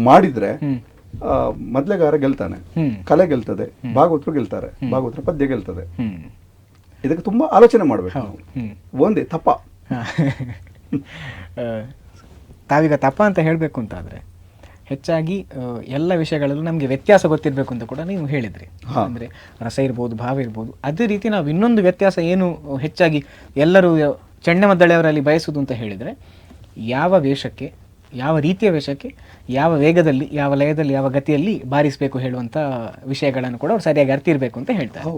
ಮಾಡಿದ್ರೆ ಮೊದಲೆಗಾರ ಗೆಲ್ತಾನೆ, ಕಲೆ ಗೆಲ್ತದೆ, ಭಾಗವತರು ಗೆಲ್ತಾರೆ, ಭಾಗವತರ ಪದ್ಯ ಗೆಲ್ತದೆ. ಇದಕ್ಕೆ ತುಂಬಾ ಆಲೋಚನೆ ಮಾಡ್ಬೇಕು. ಒಂದೇ ತಪ. ತಾವೀಗ ತಪ ಅಂತ ಹೇಳಬೇಕು ಅಂತಾದ್ರೆ ಹೆಚ್ಚಾಗಿ ಎಲ್ಲ ವಿಷಯಗಳಲ್ಲೂ ನಮಗೆ ವ್ಯತ್ಯಾಸ ಗೊತ್ತಿರಬೇಕು ಅಂತ ಕೂಡ ನೀವು ಹೇಳಿದ್ರಿ. ಅಂದರೆ ರಸ ಇರ್ಬೋದು, ಭಾವ ಇರ್ಬೋದು. ಅದೇ ರೀತಿ ನಾವು ಇನ್ನೊಂದು ವ್ಯತ್ಯಾಸ ಏನು ಹೆಚ್ಚಾಗಿ ಎಲ್ಲರೂ ಚೆಂಡೆಮದ್ದಳೆಯವರಲ್ಲಿ ಬಯಸುವುದು ಅಂತ ಹೇಳಿದರೆ, ಯಾವ ವೇಷಕ್ಕೆ, ಯಾವ ರೀತಿಯ ವೇಷಕ್ಕೆ, ಯಾವ ವೇಗದಲ್ಲಿ, ಯಾವ ಲಯದಲ್ಲಿ, ಯಾವ ಗತಿಯಲ್ಲಿ ಬಾರಿಸಬೇಕು ಹೇಳುವಂಥ ವಿಷಯಗಳನ್ನು ಕೂಡ ಅವ್ರು ಸರಿಯಾಗಿ ಅರ್ತಿರಬೇಕು ಅಂತ ಹೇಳ್ತಾರೆ.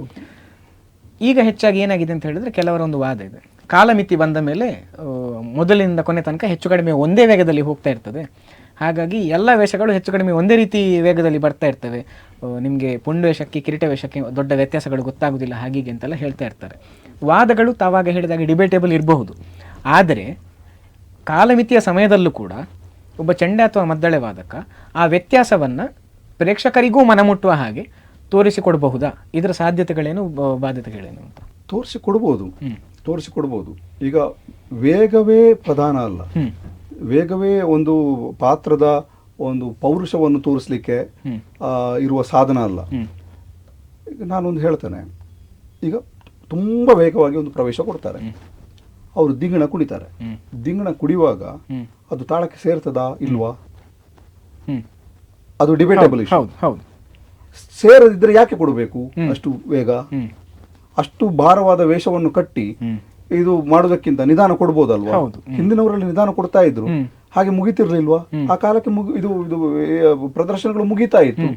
ಈಗ ಹೆಚ್ಚಾಗಿ ಏನಾಗಿದೆ ಅಂತ ಹೇಳಿದ್ರೆ, ಕೆಲವರ ಒಂದು ವಾದ ಇದೆ, ಕಾಲಮಿತಿ ಬಂದ ಮೇಲೆ ಮೊದಲಿನಿಂದ ಕೊನೆ ತನಕ ಹೆಚ್ಚು ಕಡಿಮೆ ಒಂದೇ ವೇಗದಲ್ಲಿ ಹೋಗ್ತಾ ಇರ್ತದೆ. ಹಾಗಾಗಿ ಎಲ್ಲ ವೇಷಗಳು ಹೆಚ್ಚು ಕಡಿಮೆ ಒಂದೇ ರೀತಿ ವೇಗದಲ್ಲಿ ಬರ್ತಾ ಇರ್ತವೆ. ನಿಮಗೆ ಪುಂಡು ವೇಷಕ್ಕೆ, ಕಿರೀಟ ವೇಷಕ್ಕೆ ದೊಡ್ಡ ವ್ಯತ್ಯಾಸಗಳು ಗೊತ್ತಾಗೋದಿಲ್ಲ, ಹಾಗೀಗೆ ಅಂತೆಲ್ಲ ಹೇಳ್ತಾ ಇರ್ತಾರೆ. ವಾದಗಳು ತಾವಾಗ ಹೇಳಿದಾಗ ಡಿಬೇಟೇಬಲ್ ಇರಬಹುದು. ಆದರೆ ಕಾಲಮಿತಿಯ ಸಮಯದಲ್ಲೂ ಕೂಡ ಒಬ್ಬ ಚೆಂಡೆ ಅಥವಾ ಮದ್ದಳೆ ವಾದಕ ಆ ವ್ಯತ್ಯಾಸವನ್ನು ಪ್ರೇಕ್ಷಕರಿಗೂ ಮನಮುಟ್ಟುವ ಹಾಗೆ ತೋರಿಸಿಕೊಡಬಹುದಾ? ಇದರ ಸಾಧ್ಯತೆಗಳೇನು, ಬಾಧ್ಯತೆಗಳೇನು ಅಂತ ತೋರಿಸಿಕೊಡ್ಬೋದು. ಈಗ ವೇಗವೇ ಪ್ರಧಾನ ಅಲ್ಲ, ವೇಗವೇ ಒಂದು ಪಾತ್ರದ ಒಂದು ಪೌರುಷವನ್ನು ತೋರಿಸ್ಲಿಕ್ಕೆ ಇರುವ ಸಾಧನ ಅಲ್ಲ. ಈಗ ನಾನೊಂದು ಹೇಳ್ತೇನೆ, ಈಗ ತುಂಬಾ ವೇಗವಾಗಿ ಒಂದು ಪ್ರವೇಶ ಕೊಡ್ತಾರೆ, ಅವರು ದಿಂಗಣ ಕುಡಿತಾರೆ. ದಿಂಗಣ ಕುಡಿಯುವಾಗ ಅದು ತಾಳಕ್ಕೆ ಸೇರ್ತದಾ ಇಲ್ವಾ, ಅದು ಡಿಬೇಟೇಬಲ್ ಇಶ್ಯೂ. ಸೇರದಿದ್ರೆ ಯಾಕೆ ಕೊಡಬೇಕು ಅಷ್ಟು ವೇಗ? ಅಷ್ಟು ಭಾರವಾದ ವೇಷವನ್ನು ಕಟ್ಟಿ ಇದು ಮಾಡೋದಕ್ಕಿಂತ ನಿಧಾನ ಕೊಡ್ಬೋದಲ್ವಾ? ಹಿಂದಿನವರಲ್ಲಿ ನಿಧಾನ ಕೊಡ್ತಾ ಇದ್ರು, ಹಾಗೆ ಮುಗಿತಿರ್ಲಿಲ್ವಾ? ಆ ಕಾಲಕ್ಕೆ ಇದು ಪ್ರದರ್ಶನಗಳು ಮುಗಿತಾ ಇತ್ತು.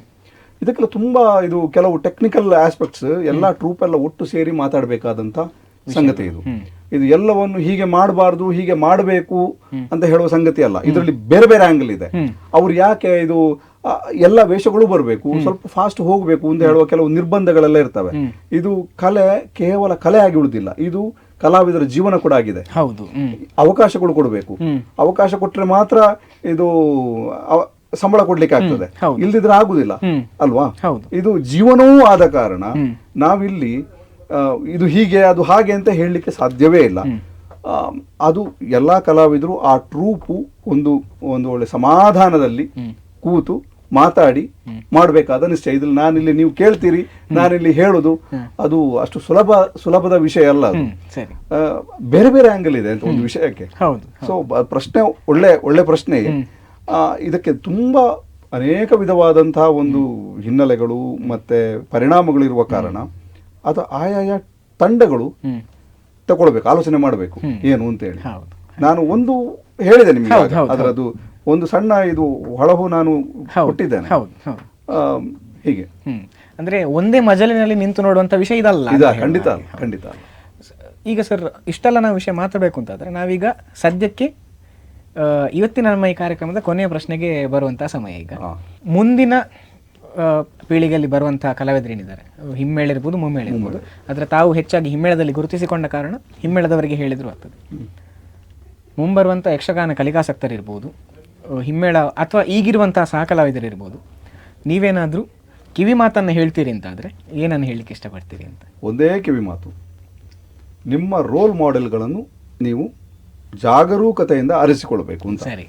ಇದಕ್ಕೆಲ್ಲ ತುಂಬಾ ಇದು ಕೆಲವು ಟೆಕ್ನಿಕಲ್ ಆಸ್ಪೆಕ್ಟ್ಸ್ ಎಲ್ಲ ಟ್ರೂಪ್ ಎಲ್ಲ ಒಟ್ಟು ಸೇರಿ ಮಾತಾಡಬೇಕಾದಂತ ಸಂಗತಿ ಇದು. ಇದು ಎಲ್ಲವನ್ನು ಹೀಗೆ ಮಾಡಬಾರ್ದು ಹೀಗೆ ಮಾಡಬೇಕು ಅಂತ ಹೇಳುವ ಸಂಗತಿ ಅಲ್ಲ. ಇದರಲ್ಲಿ ಬೇರೆ ಬೇರೆ ಆಂಗಲ್ ಇದೆ. ಅವ್ರು ಯಾಕೆ ಇದು ಎಲ್ಲ ವೇಷಗಳು ಬರಬೇಕು, ಸ್ವಲ್ಪ ಫಾಸ್ಟ್ ಹೋಗಬೇಕು ಅಂತ ಹೇಳುವ ಕೆಲವು ನಿರ್ಬಂಧಗಳೆಲ್ಲ ಇರ್ತವೆ. ಇದು ಕಲೆ ಕೇವಲ ಕಲೆ ಆಗಿ ಉಳಿದಿಲ್ಲ, ಇದು ಕಲಾವಿದರ ಜೀವನ ಕೂಡ ಆಗಿದೆ. ಹೌದು, ಅವಕಾಶಗಳು ಕೊಡಬೇಕು. ಅವಕಾಶ ಕೊಟ್ರೆ ಮಾತ್ರ ಇದು ಸಂಬಳ ಕೊಡ್ಲಿಕ್ಕೆ ಆಗ್ತದೆ, ಇಲ್ದಿದ್ರೆ ಆಗುದಿಲ್ಲ ಅಲ್ವಾ? ಇದು ಜೀವನವೂ ಆದ ಕಾರಣ ನಾವಿಲ್ಲಿ ಇದು ಹೀಗೆ ಅದು ಹಾಗೆ ಅಂತ ಹೇಳಲಿಕ್ಕೆ ಸಾಧ್ಯವೇ ಇಲ್ಲ. ಅದು ಎಲ್ಲಾ ಕಲಾವಿದರು ಆ ಟ್ರೂಪು ಒಂದು ಒಳ್ಳೆ ಸಮಾಧಾನದಲ್ಲಿ ಕೂತು ಮಾತಾಡಿ ಮಾಡಬೇಕಾದ ನಿಶ್ಚಯ. ಇದ್ರಲ್ಲಿ ನಾನಿಲ್ಲಿ ನೀವು ಕೇಳ್ತೀರಿ, ನಾನಿಲ್ಲಿ ಹೇಳುದು ಅದು ಅಷ್ಟು ಸುಲಭದ ವಿಷಯ ಅಲ್ಲ. ಅದು ಬೇರೆ ಬೇರೆ ಆಂಗಲ್ ಇದೆ ಅಂತ ಒಂದು ವಿಷಯಕ್ಕೆ. ಸೊ ಪ್ರಶ್ನೆ ಒಳ್ಳೆ ಪ್ರಶ್ನೆ. ಇದಕ್ಕೆ ತುಂಬಾ ಅನೇಕ ವಿಧವಾದಂತಹ ಒಂದು ಹಿನ್ನೆಲೆಗಳು ಮತ್ತೆ ಪರಿಣಾಮಗಳಿರುವ ಕಾರಣ ಅದು ಆಯಾಯ ತಂಡಗಳು ತಗೊಳ್ಬೇಕು, ಆಲೋಚನೆ ಮಾಡಬೇಕು ಏನು ಅಂತ ಹೇಳಿ. ನಾನು ಒಂದು ಹೇಳಿದೆ ನಿಮಗೆ, ಅದರದ್ದು ಒಂದು ಸಣ್ಣ ಇದು ಹೊಳಹು ನಾನು ಕೊಟ್ಟಿದ್ದೇನೆ. ಹೀಗೆ ಅಂದ್ರೆ ಒಂದೇ ಮಜಲಿನಲ್ಲಿ ನಿಂತು ನೋಡುವಂತ ವಿಷಯ ಇದಲ್ಲ. ಖಂಡಿತ ಖಂಡಿತ. ಈಗ ಸರ್ ಇಷ್ಟೆಲ್ಲ ನಾವು ವಿಷಯ ಮಾತಾಡಬೇಕು ಅಂತಾದ್ರೆ ನಾವೀಗ ಸದ್ಯಕ್ಕೆ ಇವತ್ತಿನ ನಮ್ಮ ಈ ಕಾರ್ಯಕ್ರಮದ ಕೊನೆಯ ಪ್ರಶ್ನೆಗೆ ಬರುವಂತಹ ಸಮಯ. ಈಗ ಮುಂದಿನ ಪೀಳಿಗೆಯಲ್ಲಿ ಬರುವಂತಹ ಕಲಾವಿದರೇನಿದ್ದಾರೆ, ಹಿಮ್ಮೇಳಿರ್ಬೋದು ಮುಮ್ಮೇಳಿರ್ಬೋದು, ಆದರೆ ತಾವು ಹೆಚ್ಚಾಗಿ ಹಿಮ್ಮೇಳದಲ್ಲಿ ಗುರುತಿಸಿಕೊಂಡ ಕಾರಣ ಹಿಮ್ಮೇಳದವರಿಗೆ ಹೇಳಿದ್ರು ಆಗ್ತದೆ. ಮುಂಬರುವಂಥ ಯಕ್ಷಗಾನ ಕಲಿಕಾಸಕ್ತರಿರ್ಬೋದು, ಹಿಮ್ಮೇಳ ಅಥವಾ ಈಗಿರುವಂತಹ ಸಹ ಕಲಾವಿದರಿರ್ಬೋದು, ನೀವೇನಾದರೂ ಕಿವಿ ಮಾತನ್ನು ಹೇಳ್ತೀರಿ ಅಂತಾದರೆ ಏನನ್ನು ಹೇಳಲಿಕ್ಕೆ ಇಷ್ಟಪಡ್ತೀರಿ ಅಂತ? ಒಂದೇ ಕಿವಿ ಮಾತು, ನಿಮ್ಮ ರೋಲ್ ಮಾಡೆಲ್ಗಳನ್ನು ನೀವು ಜಾಗರೂಕತೆಯಿಂದ ಆರಿಸಿಕೊಳ್ಬೇಕು ಅಂತ. ಸರಿ.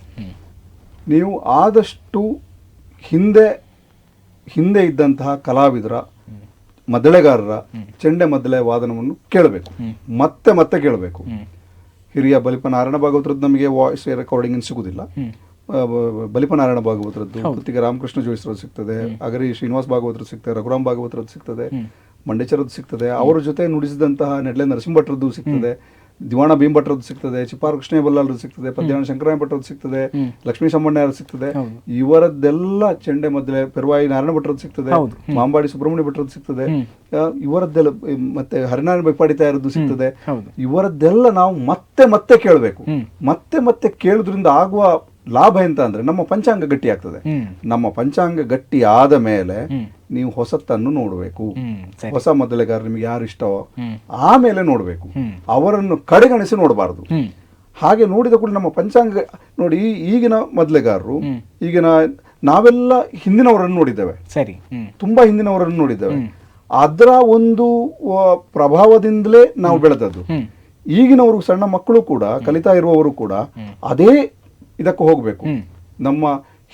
ನೀವು ಆದಷ್ಟು ಹಿಂದೆ ಇದ್ದಂತಹ ಕಲಾವಿದರ ಮದ್ದಳೆಗಾರರ ಚೆಂಡೆ ಮದ್ದಳೆ ವಾದನವನ್ನು ಕೇಳಬೇಕು, ಮತ್ತೆ ಮತ್ತೆ ಕೇಳಬೇಕು. ಹಿರಿಯ ಬಲಿಪನಾರಾಯಣ ಭಾಗವತರದ್ದು ನಮಗೆ ವಾಯ್ಸ್ ರೆಕಾರ್ಡಿಂಗ್ ಸಿಗುದಿಲ್ಲ. ಬಲಿಪನಾರಾಯಣ ಭಾಗವತರದ್ದು, ಕೃತಿಗೆ ರಾಮಕೃಷ್ಣ ಜೋಯಿಸ್ರದ್ದು ಸಿಗ್ತದೆ, ಅಗರಿ ಶ್ರೀನಿವಾಸ್ ಭಾಗವತರದ್ದು ಸಿಗ್ತದೆ, ರಘುರಾಮ್ ಭಾಗವತರದ್ದು ಸಿಗ್ತದೆ, ಮಂಡೇಚರದ್ದು ಸಿಗ್ತದೆ, ಅವರ ಜೊತೆ ನುಡಿಸಿದಂತಹ ನೆಡ್ಲೆ ನರಸಿಂಹಭಟ್ರದ್ದು ಸಿಗ್ತದೆ, ದಿವಾಣ ಭೀಮಭಟ್ರದ್ದು ಸಿಗ್ತದೆ, ಚಿಪ್ಪಾರ ಕೃಷ್ಣ ಬಲ್ಲಾಳದ್ದು ಸಿಗ್ತದೆ, ಪದ್ಯಾಣ ಶಂಕರಾಯ ಭಟ್ರದ್ದು ಸಿಗ್ತದೆ, ಲಕ್ಷ್ಮೀ ಶಮ್ಮಣ್ಣಯ್ಯರದ್ದು ಸಿಗ್ತದೆ. ಇವರದ್ದೆಲ್ಲ ಚೆಂಡೆ ಮದ್ದಳೆ ಪೆರುವಾಯಿ ನಾರಾಯಣ ಭಟ್ರದ್ದು ಸಿಗ್ತದೆ, ಮಾಂಬಾಡಿ ಸುಬ್ರಹ್ಮಣ್ಯ ಭಟ್ರದ್ದು ಸಿಗ್ತದೆ, ಇವರದ್ದೆಲ್ಲ ಮತ್ತೆ ಹರಿನಾರಾಯಣ ಬೈಪಾಡಿತಾಯರದ್ದು ಸಿಗ್ತದೆ. ಇವರದ್ದೆಲ್ಲ ನಾವು ಮತ್ತೆ ಮತ್ತೆ ಕೇಳಬೇಕು. ಮತ್ತೆ ಮತ್ತೆ ಕೇಳುದ್ರಿಂದ ಆಗುವ ಲಾಭ ಎಂತ ಅಂದ್ರೆ ನಮ್ಮ ಪಂಚಾಂಗ ಗಟ್ಟಿ ಆಗ್ತದೆ. ನಮ್ಮ ಪಂಚಾಂಗ ಗಟ್ಟಿ ಆದ ಮೇಲೆ ನೀವು ಹೊಸತನ್ನು ನೋಡಬೇಕು. ಹೊಸ ಮೊದಲೆಗಾರ ನಿಮ್ಗೆ ಯಾರು ಇಷ್ಟವೋ ಆಮೇಲೆ ನೋಡ್ಬೇಕು, ಅವರನ್ನು ಕಡೆಗಣಿಸಿ ನೋಡಬಾರದು. ಹಾಗೆ ನೋಡಿದ ಕೂಡ ನಮ್ಮ ಪಂಚಾಂಗ ನೋಡಿ, ಈಗಿನ ಮೊದಲೆಗಾರರು, ಈಗಿನ ನಾವೆಲ್ಲ ಹಿಂದಿನವರನ್ನು ನೋಡಿದ್ದೇವೆ, ಸರಿ, ತುಂಬಾ ಹಿಂದಿನವರನ್ನು ನೋಡಿದ್ದೇವೆ. ಅದರ ಒಂದು ಪ್ರಭಾವದಿಂದಲೇ ನಾವು ಬೆಳೆದದ್ದು. ಈಗಿನವರು ಸಣ್ಣ ಮಕ್ಕಳು ಕೂಡ, ಕಲಿತಾ ಇರುವವರು ಕೂಡ ಅದೇ ಇದಕ್ಕೆ ಹೋಗ್ಬೇಕು. ನಮ್ಮ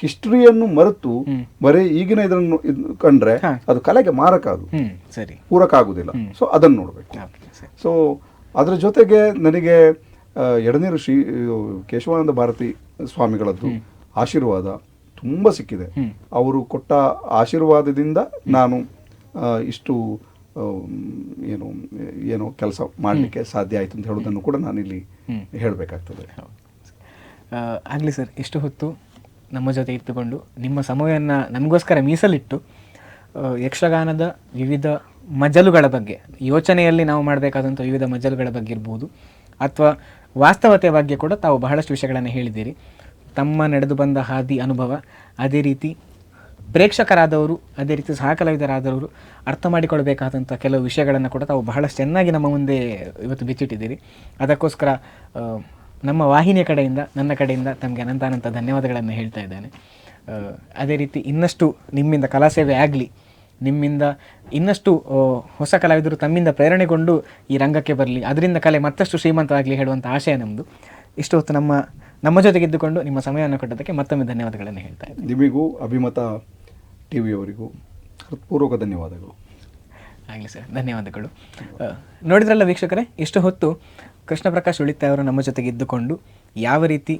ಹಿಸ್ಟರಿಯನ್ನು ಮರೆತು ಬರೀ ಈಗಿನ ಇದನ್ನು ಕಂಡ್ರೆ ಅದು ಕಲೆಗೆ ಮಾರಕ, ಅದು ಪೂರಕ ಆಗುದಿಲ್ಲ. ಸೊ ಅದನ್ನು ನೋಡ್ಬೇಕು. ಸೊ ಅದರ ಜೊತೆಗೆ ನನಗೆ ಎಡನೀರು ಶ್ರೀ ಕೇಶವಾನಂದ ಭಾರತಿ ಸ್ವಾಮಿಗಳದ್ದು ಆಶೀರ್ವಾದ ತುಂಬಾ ಸಿಕ್ಕಿದೆ. ಅವರು ಕೊಟ್ಟ ಆಶೀರ್ವಾದದಿಂದ ನಾನು ಇಷ್ಟು ಏನೋ ಕೆಲಸ ಮಾಡಲಿಕ್ಕೆ ಸಾಧ್ಯ ಆಯಿತು ಅಂತ ಹೇಳೋದನ್ನು ಕೂಡ ನಾನಿಲ್ಲಿ ಹೇಳಬೇಕಾಗ್ತದೆ. ಆಗಲಿ ಸರ್, ಇಷ್ಟು ಹೊತ್ತು ನಮ್ಮ ಜೊತೆ ಇಟ್ಟುಕೊಂಡು ನಿಮ್ಮ ಸಮಯವನ್ನು ನಮಗೋಸ್ಕರ ಮೀಸಲಿಟ್ಟು ಯಕ್ಷಗಾನದ ವಿವಿಧ ಮಜಲುಗಳ ಬಗ್ಗೆ, ಯೋಚನೆಯಲ್ಲಿ ನಾವು ಮಾಡಬೇಕಾದಂಥ ವಿವಿಧ ಮಜಲುಗಳ ಬಗ್ಗೆ ಇರ್ಬೋದು, ಅಥವಾ ವಾಸ್ತವತೆಯ ಬಗ್ಗೆ ಕೂಡ ತಾವು ಬಹಳಷ್ಟು ವಿಷಯಗಳನ್ನು ಹೇಳಿದ್ದೀರಿ. ತಮ್ಮ ನಡೆದು ಬಂದ ಹಾದಿ ಅನುಭವ, ಅದೇ ರೀತಿ ಪ್ರೇಕ್ಷಕರಾದವರು, ಅದೇ ರೀತಿ ಸಹ ಕಲಾವಿದರಾದವರು ಅರ್ಥ ಮಾಡಿಕೊಳ್ಬೇಕಾದಂಥ ಕೆಲವು ವಿಷಯಗಳನ್ನು ಕೂಡ ತಾವು ಬಹಳಷ್ಟು ಚೆನ್ನಾಗಿ ನಮ್ಮ ಮುಂದೆ ಇವತ್ತು ಬಿಚ್ಚಿಟ್ಟಿದ್ದೀರಿ. ಅದಕ್ಕೋಸ್ಕರ ನಮ್ಮ ವಾಹಿನಿಯ ಕಡೆಯಿಂದ, ನನ್ನ ಕಡೆಯಿಂದ ತಮಗೆ ಅನಂತ ಧನ್ಯವಾದಗಳನ್ನು ಹೇಳ್ತಾ ಇದ್ದೇನೆ. ಅದೇ ರೀತಿ ಇನ್ನಷ್ಟು ನಿಮ್ಮಿಂದ ಕಲಾ ಸೇವೆ ಆಗಲಿ, ನಿಮ್ಮಿಂದ ಇನ್ನಷ್ಟು ಹೊಸ ಕಲಾವಿದರು ತಮ್ಮಿಂದ ಪ್ರೇರಣೆಗೊಂಡು ಈ ರಂಗಕ್ಕೆ ಬರಲಿ, ಅದರಿಂದ ಕಲೆ ಮತ್ತಷ್ಟು ಶ್ರೀಮಂತವಾಗಲಿ ಹೇಳುವಂಥ ಆಶಯ ನಮ್ಮದು. ಇಷ್ಟು ಹೊತ್ತು ನಮ್ಮ ಜೊತೆಗಿದ್ದುಕೊಂಡು ನಿಮ್ಮ ಸಮಯವನ್ನು ಕೊಟ್ಟದಕ್ಕೆ ಮತ್ತೊಮ್ಮೆ ಧನ್ಯವಾದಗಳನ್ನು ಹೇಳ್ತಾ ಇದ್ದೇನೆ. ನಿಮಗೂ ಅಭಿಮತ ಟಿವಿಯವರಿಗೂ ಹೃತ್ಪೂರ್ವಕ ಧನ್ಯವಾದಗಳು. ಆಗಲಿ ಸರ್, ಧನ್ಯವಾದಗಳು. ನೋಡಿದ್ರಲ್ಲ ವೀಕ್ಷಕರೇ, ಇಷ್ಟು ಹೊತ್ತು ಕೃಷ್ಣ ಪ್ರಕಾಶ್ ಉಳಿತಾಯ ಅವರು ನಮ್ಮ ಜೊತೆಗೆ ಇದ್ದುಕೊಂಡು ಯಾವ ರೀತಿ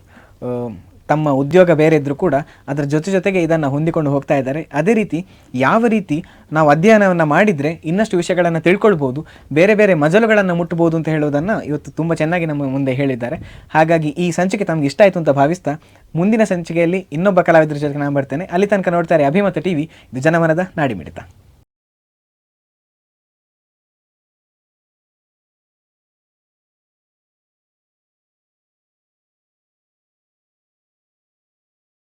ತಮ್ಮ ಉದ್ಯೋಗ ಬೇರೆ ಇದ್ದರೂ ಕೂಡ ಅದರ ಜೊತೆಗೆ ಇದನ್ನು ಹೊಂದಿಕೊಂಡು ಹೋಗ್ತಾ ಇದ್ದಾರೆ. ಅದೇ ರೀತಿ ಯಾವ ರೀತಿ ನಾವು ಅಧ್ಯಯನವನ್ನು ಮಾಡಿದರೆ ಇನ್ನಷ್ಟು ವಿಷಯಗಳನ್ನು ತಿಳ್ಕೊಳ್ಬೋದು, ಬೇರೆ ಬೇರೆ ಮಜಲುಗಳನ್ನು ಮುಟ್ಟಬಹುದು ಅಂತ ಹೇಳೋದನ್ನು ಇವತ್ತು ತುಂಬ ಚೆನ್ನಾಗಿ ನಮ್ಮ ಮುಂದೆ ಹೇಳಿದ್ದಾರೆ. ಹಾಗಾಗಿ ಈ ಸಂಚಿಕೆ ತಮಗೆ ಇಷ್ಟ ಆಯಿತು ಅಂತ ಭಾವಿಸ್ತಾ ಮುಂದಿನ ಸಂಚಿಕೆಯಲ್ಲಿ ಇನ್ನೊಬ್ಬ ಕಲಾವಿದರ ಜೊತೆಗೆ ನಾನು ಬರ್ತೇನೆ. ಅಲ್ಲಿ ತನಕ ನೋಡ್ತಾರೆ ಅಭಿಮತ ಟಿವಿ, ಇದು ಜನಮನದ ನಾಡಿಮಿಡಿತ.